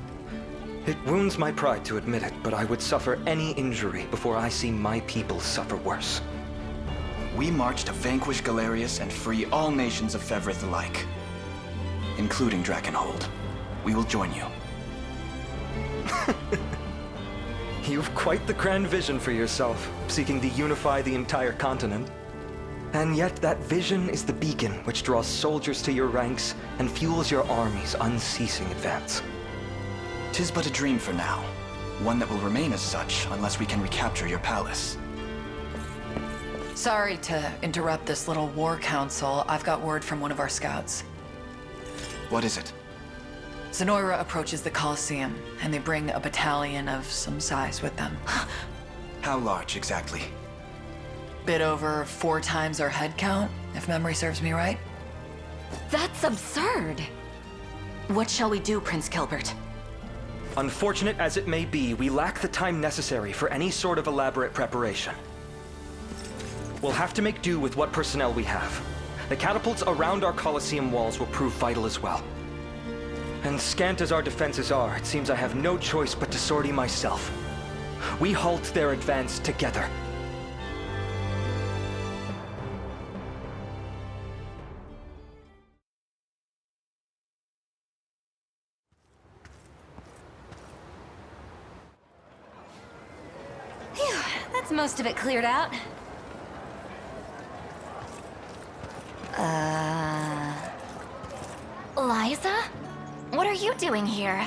It wounds my pride to admit it, but I would suffer any injury before I see my people suffer worse. We march to vanquish Galerius and free all nations of Fevrith alike, including Drakenhold. We will join you. You've quite the grand vision for yourself, seeking to unify the entire continent. And yet that vision is the beacon which draws soldiers to your ranks and fuels your army's unceasing advance. 'Tis but a dream for now, one that will remain as such unless we can recapture your palace. Sorry to interrupt this little war council. I've got word from one of our scouts. What is it? Zenoira approaches the Colosseum, and they bring a battalion of some size with them. How large, exactly? Bit over 4 times our head count, if memory serves me right. That's absurd. What shall we do, Prince Gilbert? Unfortunate as it may be, we lack the time necessary for any sort of elaborate preparation. We'll have to make do with what personnel we have. The catapults around our Colosseum walls will prove vital as well. And scant as our defenses are, it seems I have no choice but to sortie myself. We halt their advance together. Phew, that's most of it cleared out. Liza? What are you doing here?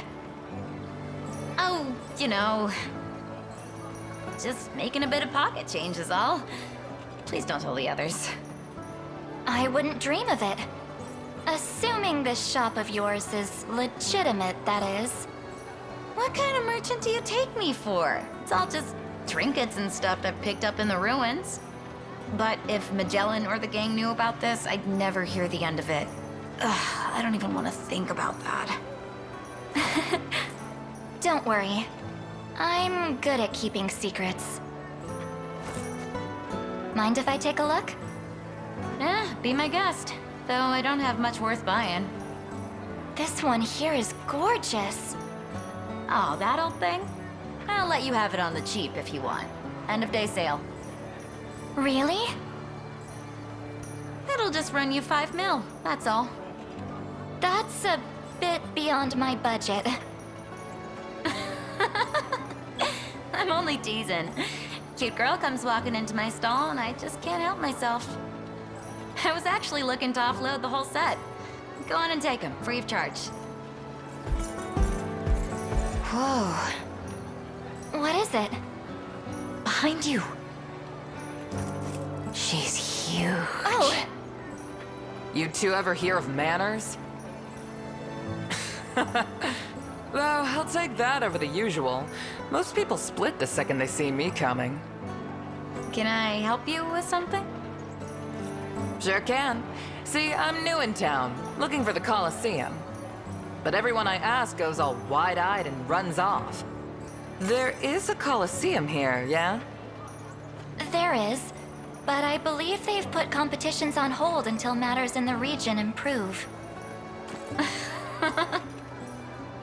Oh, you know... just making a bit of pocket change is all. Please don't tell the others. I wouldn't dream of it. Assuming this shop of yours is legitimate, that is. What kind of merchant do you take me for? It's all just trinkets and stuff I've picked up in the ruins. But if Magellan or the gang knew about this, I'd never hear the end of it. Ugh, I don't even want to think about that. Don't worry. I'm good at keeping secrets. Mind if I take a look? Be my guest. Though I don't have much worth buying. This one here is gorgeous. Oh, that old thing? I'll let you have it on the cheap if you want. End of day sale. Really? It'll just run you 5 mil, that's all. That's a bit beyond my budget. I'm only teasing. Cute girl comes walking into my stall and I just can't help myself. I was actually looking to offload the whole set. Go on and take them, free of charge. Whoa. What is it? Behind you. She's huge. Oh! You two ever hear of manners? Though, I'll take that over the usual. Most people split the second they see me coming. Can I help you with something? Sure can. See, I'm new in town, looking for the Colosseum. But everyone I ask goes all wide-eyed and runs off. There is a Colosseum here, yeah? There is, but I believe they've put competitions on hold until matters in the region improve.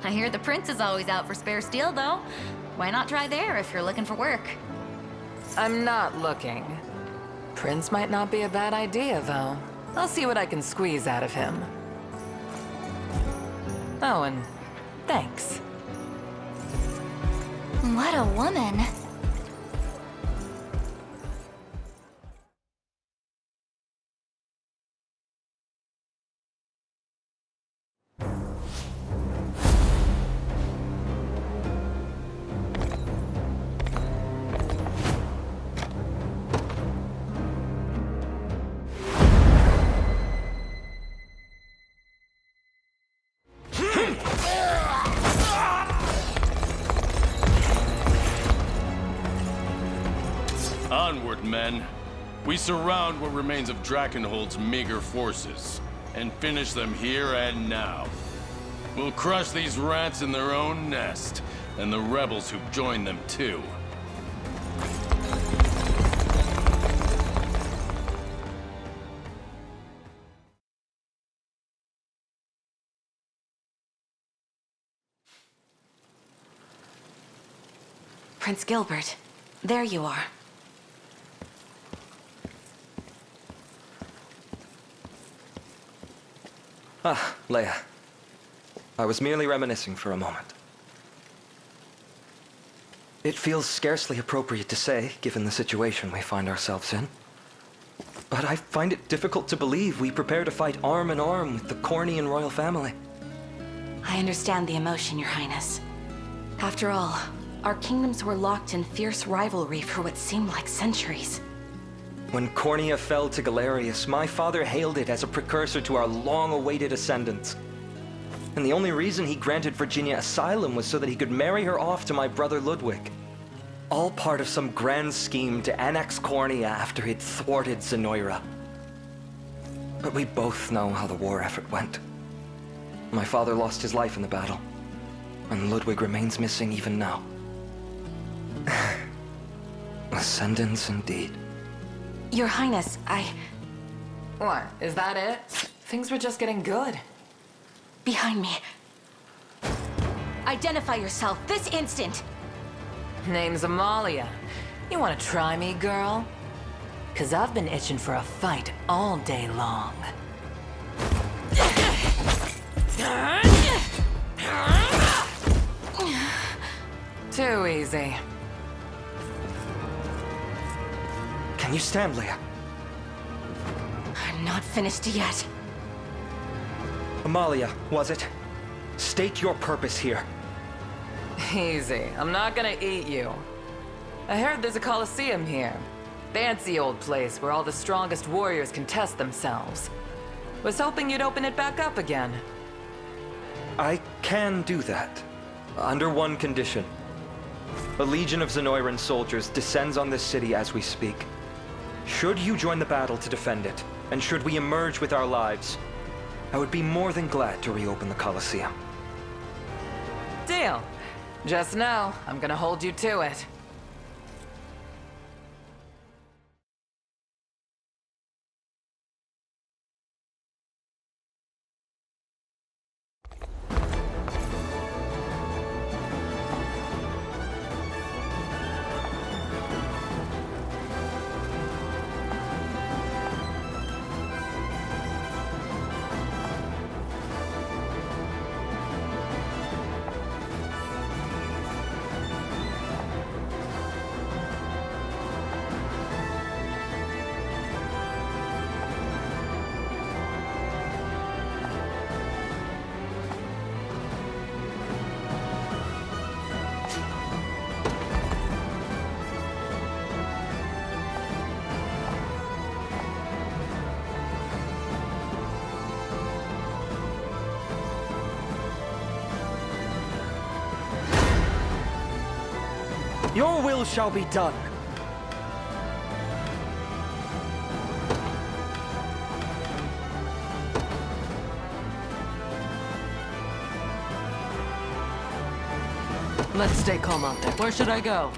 I hear the prince is always out for spare steel, though. Why not try there if you're looking for work? I'm not looking. Prince might not be a bad idea, though. I'll see what I can squeeze out of him. Oh, and thanks. What a woman. men. We surround what remains of Drakenhold's meager forces, and finish them here and now. We'll crush these rats in their own nest, and the rebels who've joined them too. Prince Gilbert, there you are. Ah, Leia. I was merely reminiscing for a moment. It feels scarcely appropriate to say, given the situation we find ourselves in. But I find it difficult to believe we prepare to fight arm in arm with the Cornian royal family. I understand the emotion, Your Highness. After all, our kingdoms were locked in fierce rivalry for what seemed like centuries. When Cornia fell to Galerius, my father hailed it as a precursor to our long-awaited ascendance. And the only reason he granted Virginia asylum was so that he could marry her off to my brother Ludwig. All part of some grand scheme to annex Cornia after he'd thwarted Zenoira. But we both know how the war effort went. My father lost his life in the battle, and Ludwig remains missing even now. Ascendance indeed. Your Highness, What, is that it? Things were just getting good. Behind me. Identify yourself this instant! Name's Amalia. You wanna try me, girl? 'Cause I've been itching for a fight all day long. Too easy. Can you stand, Leia? I'm not finished yet. Amalia, was it? State your purpose here. Easy. I'm not gonna eat you. I heard there's a coliseum here. Fancy old place where all the strongest warriors can test themselves. Was hoping you'd open it back up again. I can do that. Under one condition. A legion of Zenoiran soldiers descends on this city as we speak. Should you join the battle to defend it, and should we emerge with our lives, I would be more than glad to reopen the Coliseum. Deal. Just know, I'm gonna hold you to it. Your will shall be done. Let's stay calm out there. Where should I go?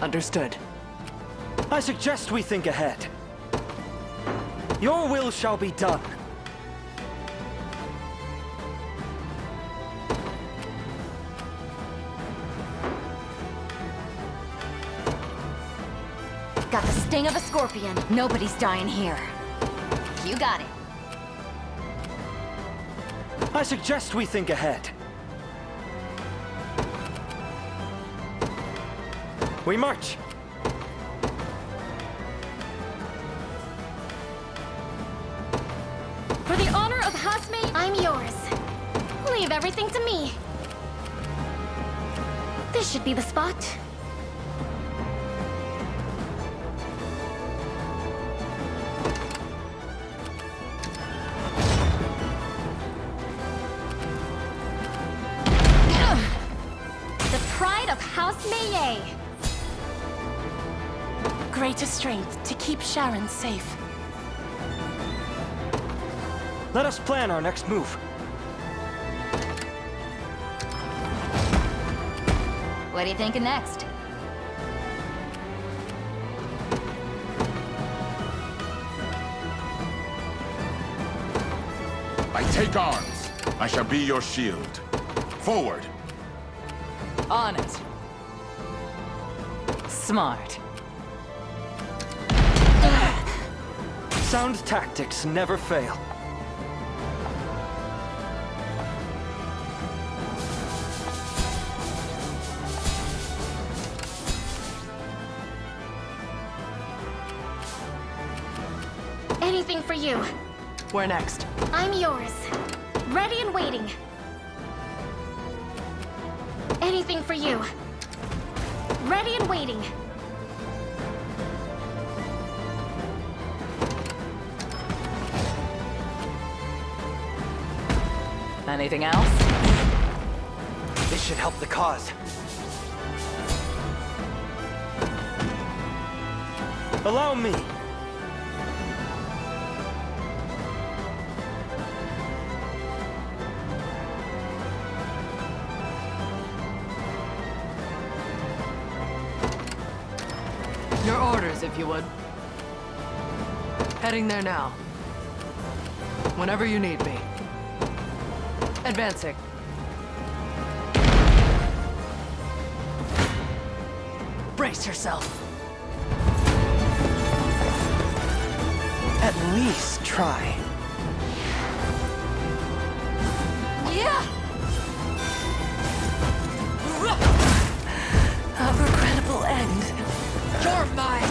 Understood. I suggest we think ahead. Your will shall be done. Got the sting of a scorpion. Nobody's dying here. You got it. I suggest we think ahead. We march. For the honor of Hasme, I'm yours. Leave everything to me. This should be the spot. Maye! Greater strength to keep Sharon safe. Let us plan our next move. What are you thinking next? I take arms. I shall be your shield. Forward. On it. Smart. Sound tactics never fail. Anything for you. Where next? I'm yours. Ready and waiting. Anything for you. Ready and waiting. Anything else? This should help the cause. Allow me. Your orders, if you would. Heading there now. Whenever you need me. Advancing. Brace yourself. At least try. Yeah! A regrettable end. You're mine!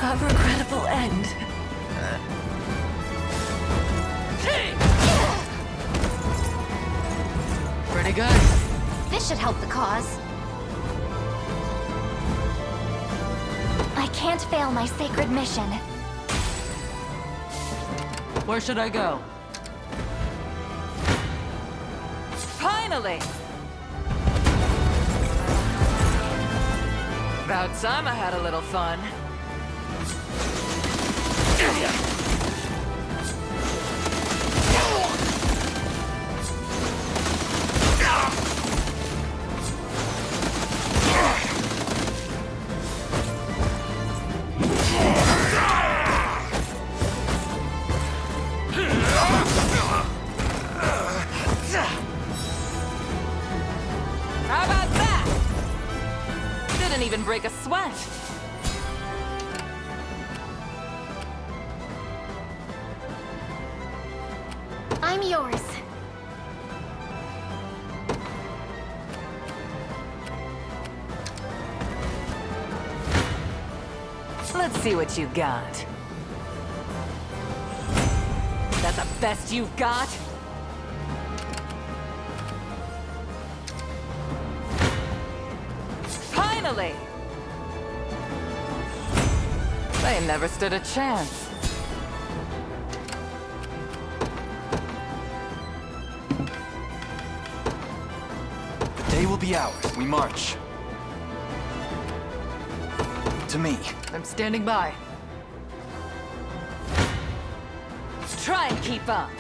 A regrettable end. Pretty good. This should help the cause. I can't fail my sacred mission. Where should I go? Finally! About time I had a little fun. How about that? Didn't even break a sweat. I'm yours. Let's see what you got. That the best you've got? Finally! They never stood a chance. The day will be ours. We march. To me. I'm standing by. Try and keep up.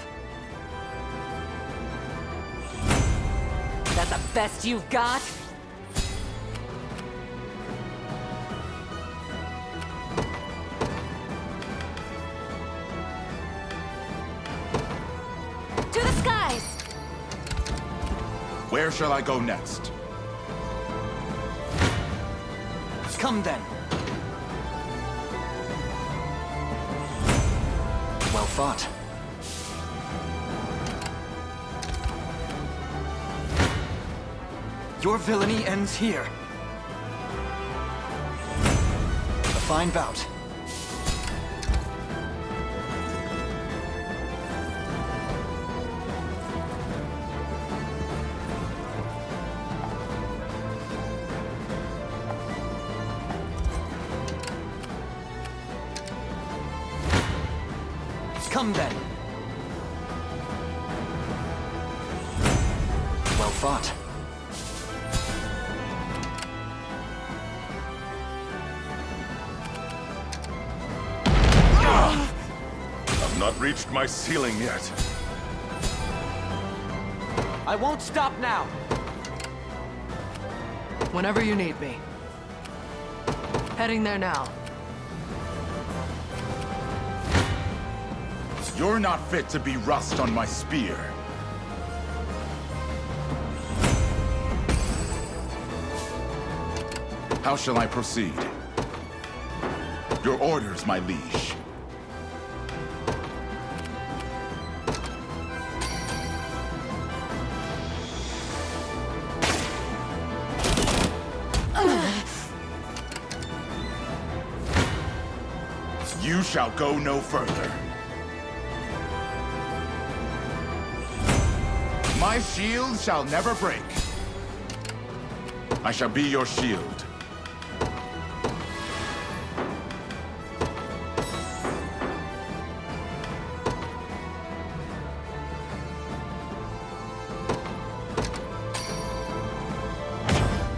That the best you've got? To the skies! Where shall I go next? Come then. Well fought. Your villainy ends here. A fine bout. Come then. Well fought. I've not reached my ceiling yet. I won't stop now. Whenever you need me. Heading there now. You're not fit to be rust on my spear. How shall I proceed? Your orders, my liege. You shall go no further. My shield shall never break. I shall be your shield.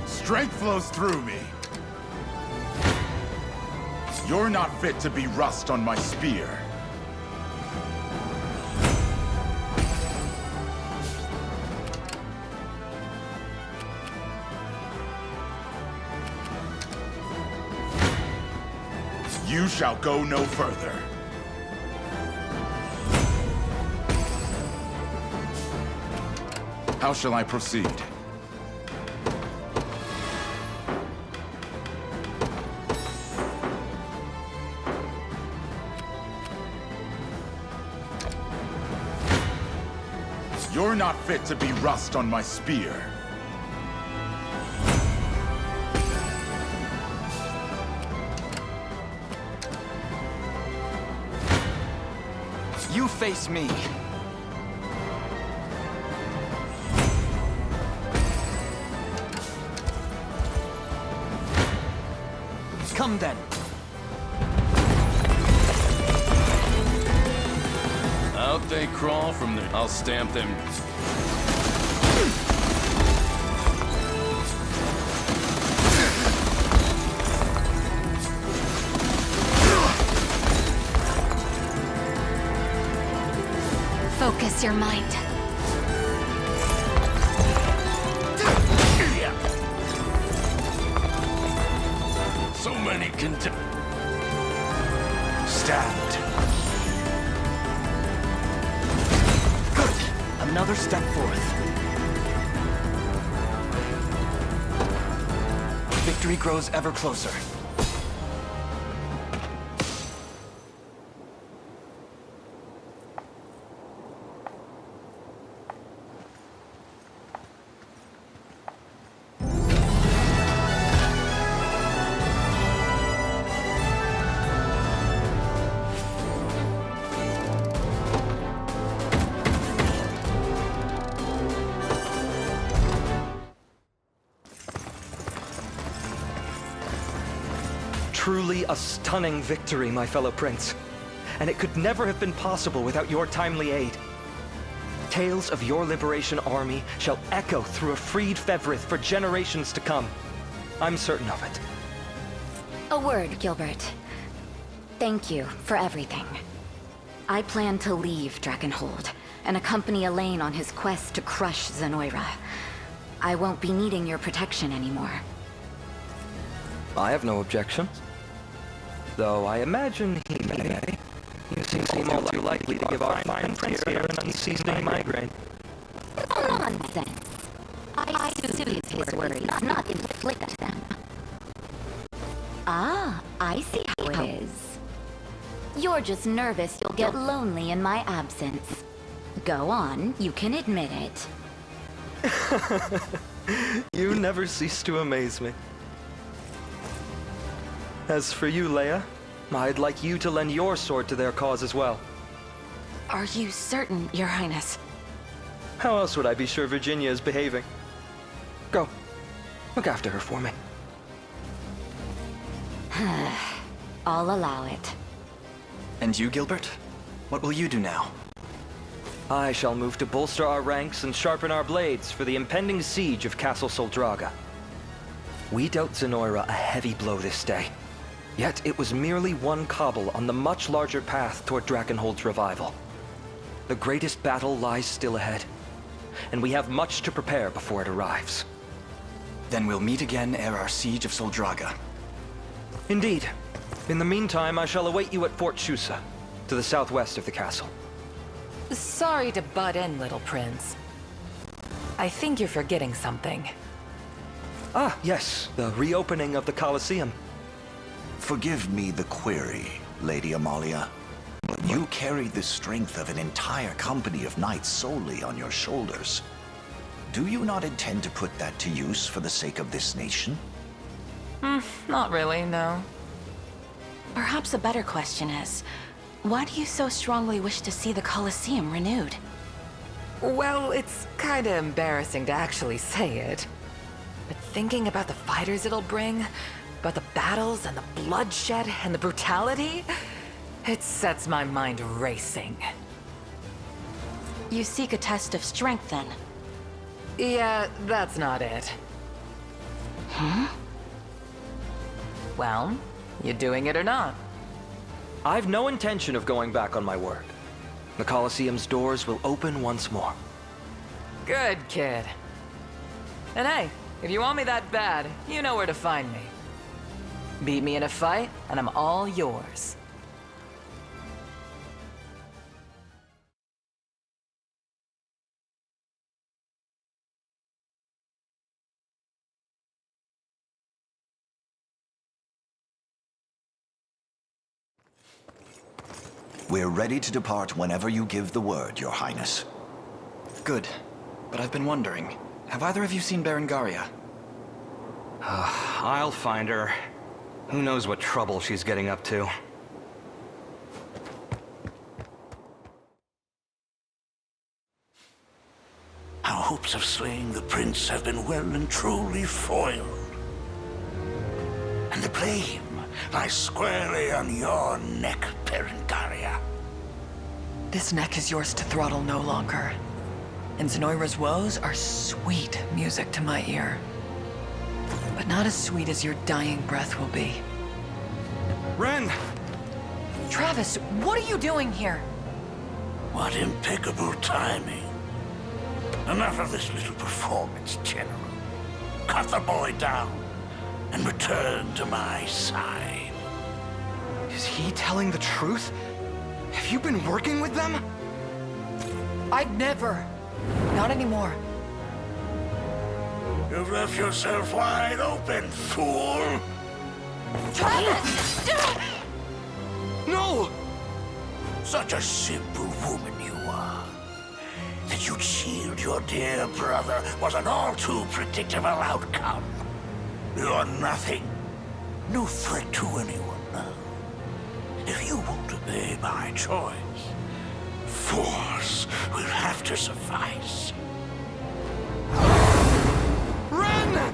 Strength flows through me. You're not fit to be rust on my spear. You shall go no further. How shall I proceed? You're not fit to be rust on my spear. You face me. Come then. Out they crawl from there. I'll stamp them. Focus your mind. So many Stabbed. Good. Another step forth. Victory grows ever closer. Truly a stunning victory, my fellow prince. And it could never have been possible without your timely aid. Tales of your liberation army shall echo through a freed Fevrith for generations to come. I'm certain of it. A word, Gilbert. Thank you for everything. I plan to leave Drakenhold and accompany Elaine on his quest to crush Zenoira. I won't be needing your protection anymore. I have no objections. Though I imagine he may. You seem all too likely to give our fine prince here an unceasing migraine. Nonsense. I soothe his worries, not inflict them. Ah, I see how it is. You're just nervous you'll get lonely in my absence. Go on, you can admit it. You never cease to amaze me. As for you, Leia, I'd like you to lend your sword to their cause as well. Are you certain, Your Highness? How else would I be sure Virginia is behaving? Go. Look after her for me. I'll allow it. And you, Gilbert? What will you do now? I shall move to bolster our ranks and sharpen our blades for the impending siege of Castle Soldraga. We dealt Zenoira a heavy blow this day, yet it was merely one cobble on the much larger path toward Drakenhold's revival. The greatest battle lies still ahead, and we have much to prepare before it arrives. Then we'll meet again ere our siege of Soldraga. Indeed. In the meantime, I shall await you at Fort Shusa, to the southwest of the castle. Sorry to butt in, little prince. I think you're forgetting something. Ah, yes, the reopening of the Colosseum. Forgive me the query, Lady Amalia, but you carry the strength of an entire company of knights solely on your shoulders. Do you not intend to put that to use for the sake of this nation? Not really, no. Perhaps a better question is, why do you so strongly wish to see the Colosseum renewed? Well, it's kinda embarrassing to actually say it. But thinking about the fighters it'll bring, about the battles and the bloodshed and the brutality, it sets my mind racing. You seek a test of strength, then? Yeah, that's not it. Hmm? Well, you doing it or not? I've no intention of going back on my word. The Colosseum's doors will open once more. Good kid. And hey, if you want me that bad, you know where to find me. Beat me in a fight, and I'm all yours. We're ready to depart whenever you give the word, Your Highness. Good. But I've been wondering, have either of you seen Berengaria? I'll find her. Who knows what trouble she's getting up to. Our hopes of slaying the prince have been well and truly foiled. And the blame lies squarely on your neck, Berengaria. This neck is yours to throttle no longer. And Zenoira's woes are sweet music to my ear. But not as sweet as your dying breath will be. Ren! Travis, what are you doing here? What impeccable timing. Enough of this little performance, General. Cut the boy down and return to my side. Is he telling the truth? Have you been working with them? I'd never. Not anymore. You've left yourself wide open, fool! Travis! No! Such a simple woman you are. That you'd shield your dear brother was an all too predictable outcome. You're nothing. No threat to anyone now. If you won't obey my choice, force will have to suffice. Ren!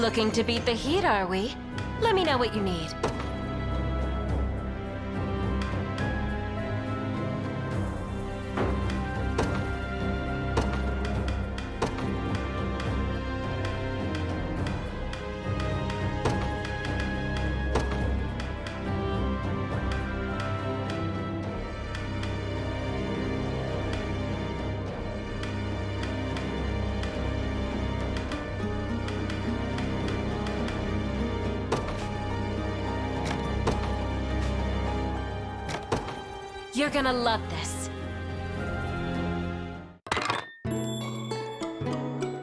Looking to beat the heat, are we? Let me know what you need. You're gonna love this.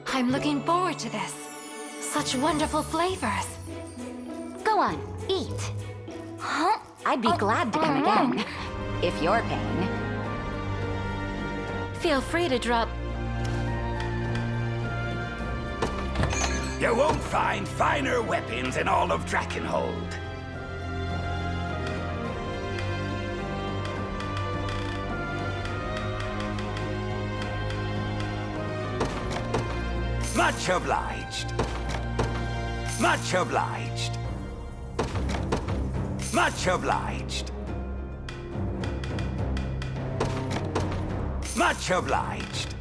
I'm looking forward to this. Such wonderful flavors. Go on, eat. Huh? I'd be glad to come again, if you're paying. Feel free to drop. You won't find finer weapons in all of Drakenhold. Much obliged. Much obliged. Much obliged. Much obliged.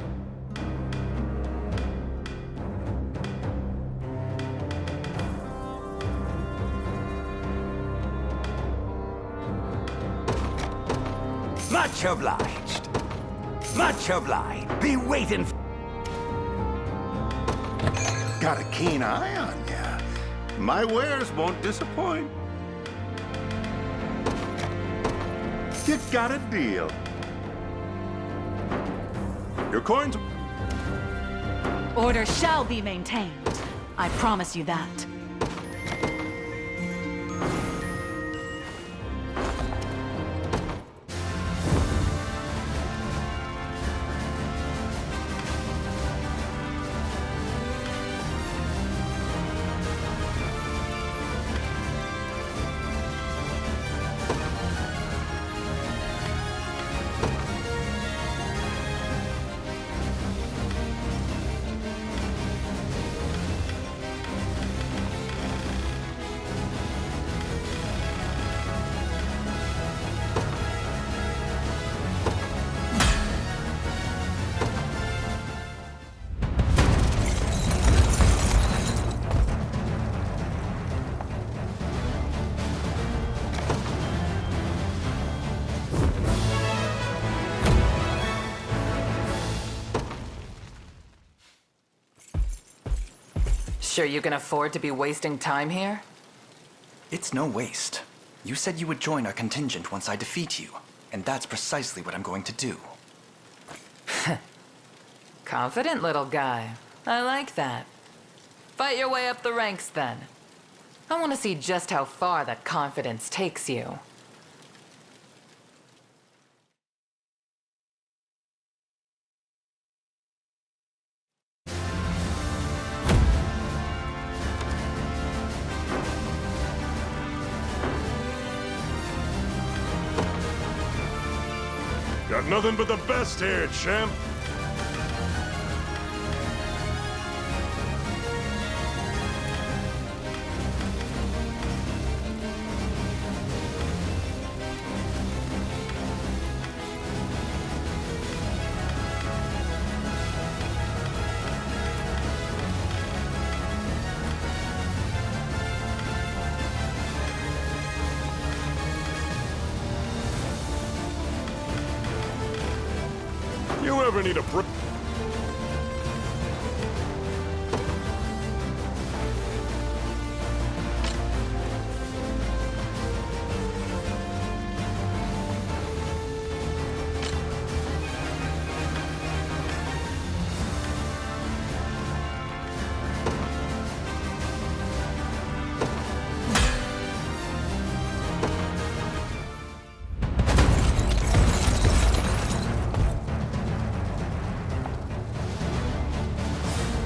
Much obliged. Much obliged. Be waiting for... Got a keen eye on ya. My wares won't disappoint. You got a deal. Your coins... Order shall be maintained. I promise you that. Sure you can afford to be wasting time here? It's no waste. You said you would join our contingent once I defeat you, and that's precisely what I'm going to do. Confident little guy. I like that. Fight your way up the ranks then. I want to see just how far that confidence takes you. Got nothing but the best here, champ. You ever need a break?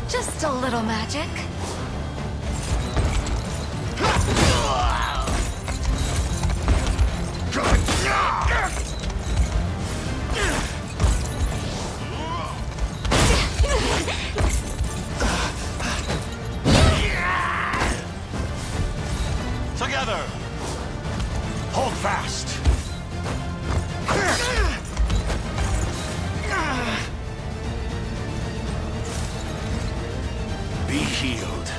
Just a little magic. fast. Be healed.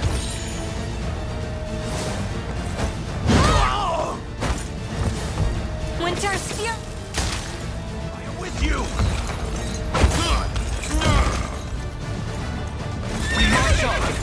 Winter's Fury! I am with you! We march on!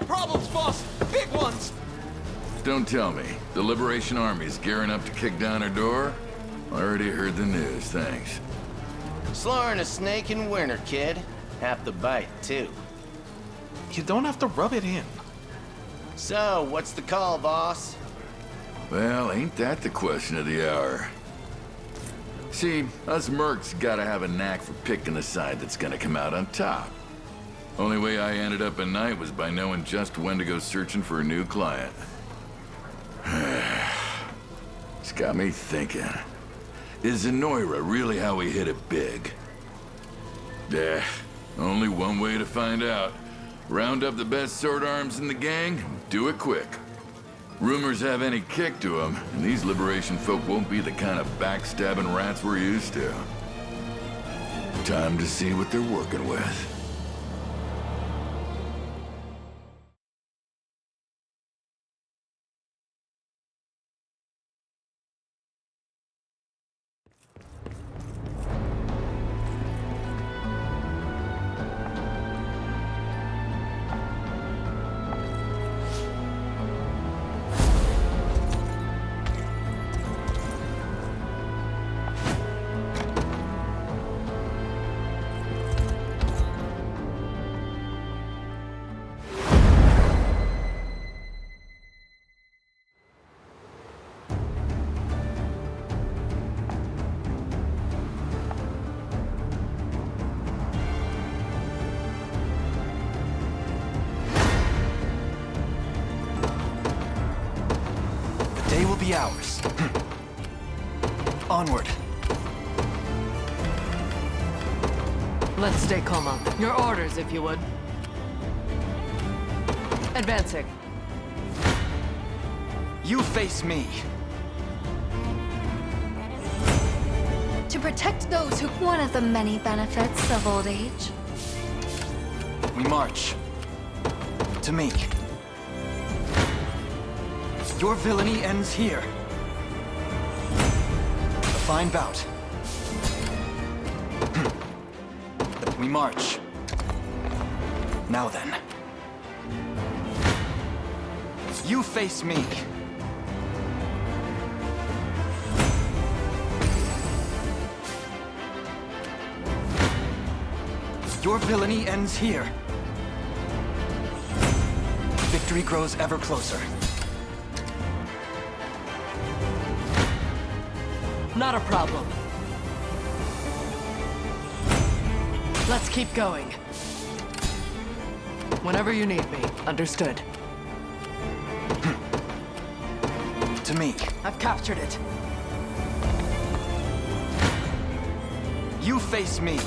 Problems, boss! Big ones! Don't tell me. The Liberation Army's gearing up to kick down our door? Already heard the news, thanks. Slaughtering a snake in winter, kid. Half the bite, too. You don't have to rub it in. So, what's the call, boss? Well, ain't that the question of the hour? See, us mercs gotta have a knack for picking the side that's gonna come out on top. Only way I ended up at night was by knowing just when to go searching for a new client. It's got me thinking. Is Zenoira really how we hit it big? Only one way to find out. Round up the best sword arms in the gang, and do it quick. Rumors have any kick to them, and these Liberation folk won't be the kind of backstabbing rats we're used to. Time to see what they're working with. Day will be ours. Onward. Let's stay calm. Your orders, if you would. Advancing. You face me. protect those who... One of the many benefits of old age. We march. To me. Your villainy ends here. A fine bout. We march. Now then. You face me. Your villainy ends here. Victory grows ever closer. Not a problem. Let's keep going. Whenever you need me. Understood. To me. I've captured it. You face me.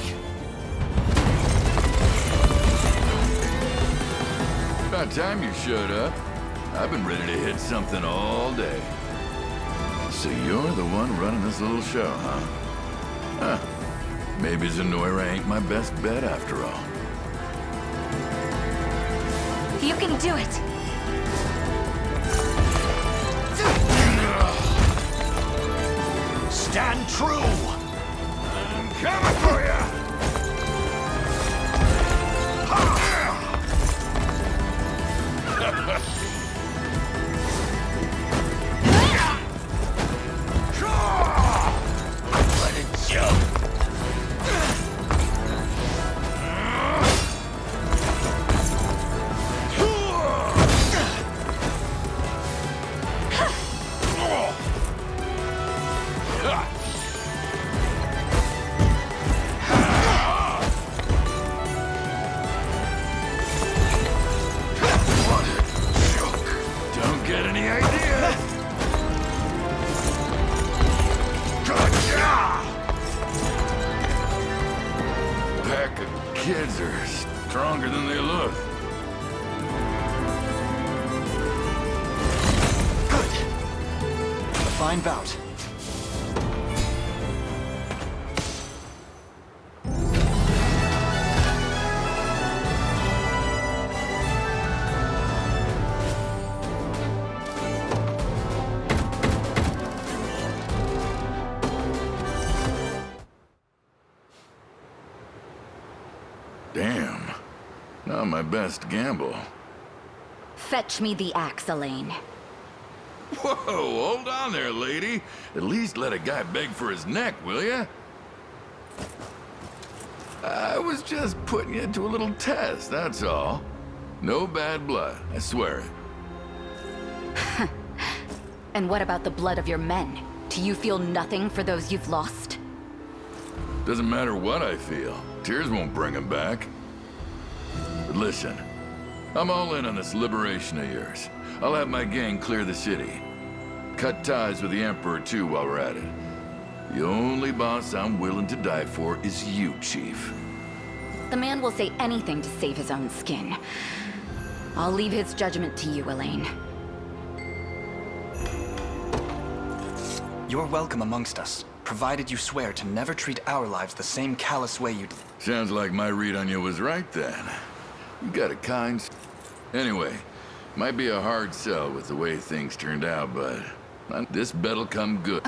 About time you showed up. I've been ready to hit something all day. So you're the one running this little show, huh? Huh. Maybe Zenoira ain't my best bet after all. You can do it. Stand true! I'm coming for you! Let it jump! Kids are stronger than they look. Good. A fine bout. Damn. Not my best gamble. Fetch me the axe, Elaine. Whoa, hold on there, lady. At least let a guy beg for his neck, will ya? I was just putting you to a little test, that's all. No bad blood, I swear it. And what about the blood of your men? Do you feel nothing for those you've lost? Doesn't matter what I feel. Tears won't bring him back. But listen, I'm all in on this liberation of yours. I'll have my gang clear the city. Cut ties with the Emperor, too, while we're at it. The only boss I'm willing to die for is you, Chief. The man will say anything to save his own skin. I'll leave his judgment to you, Elaine. You're welcome amongst us, provided you swear to never treat our lives the same callous way you... Sounds like my read on you was right, then. You got a kind... Anyway, might be a hard sell with the way things turned out, but this bet'll come good.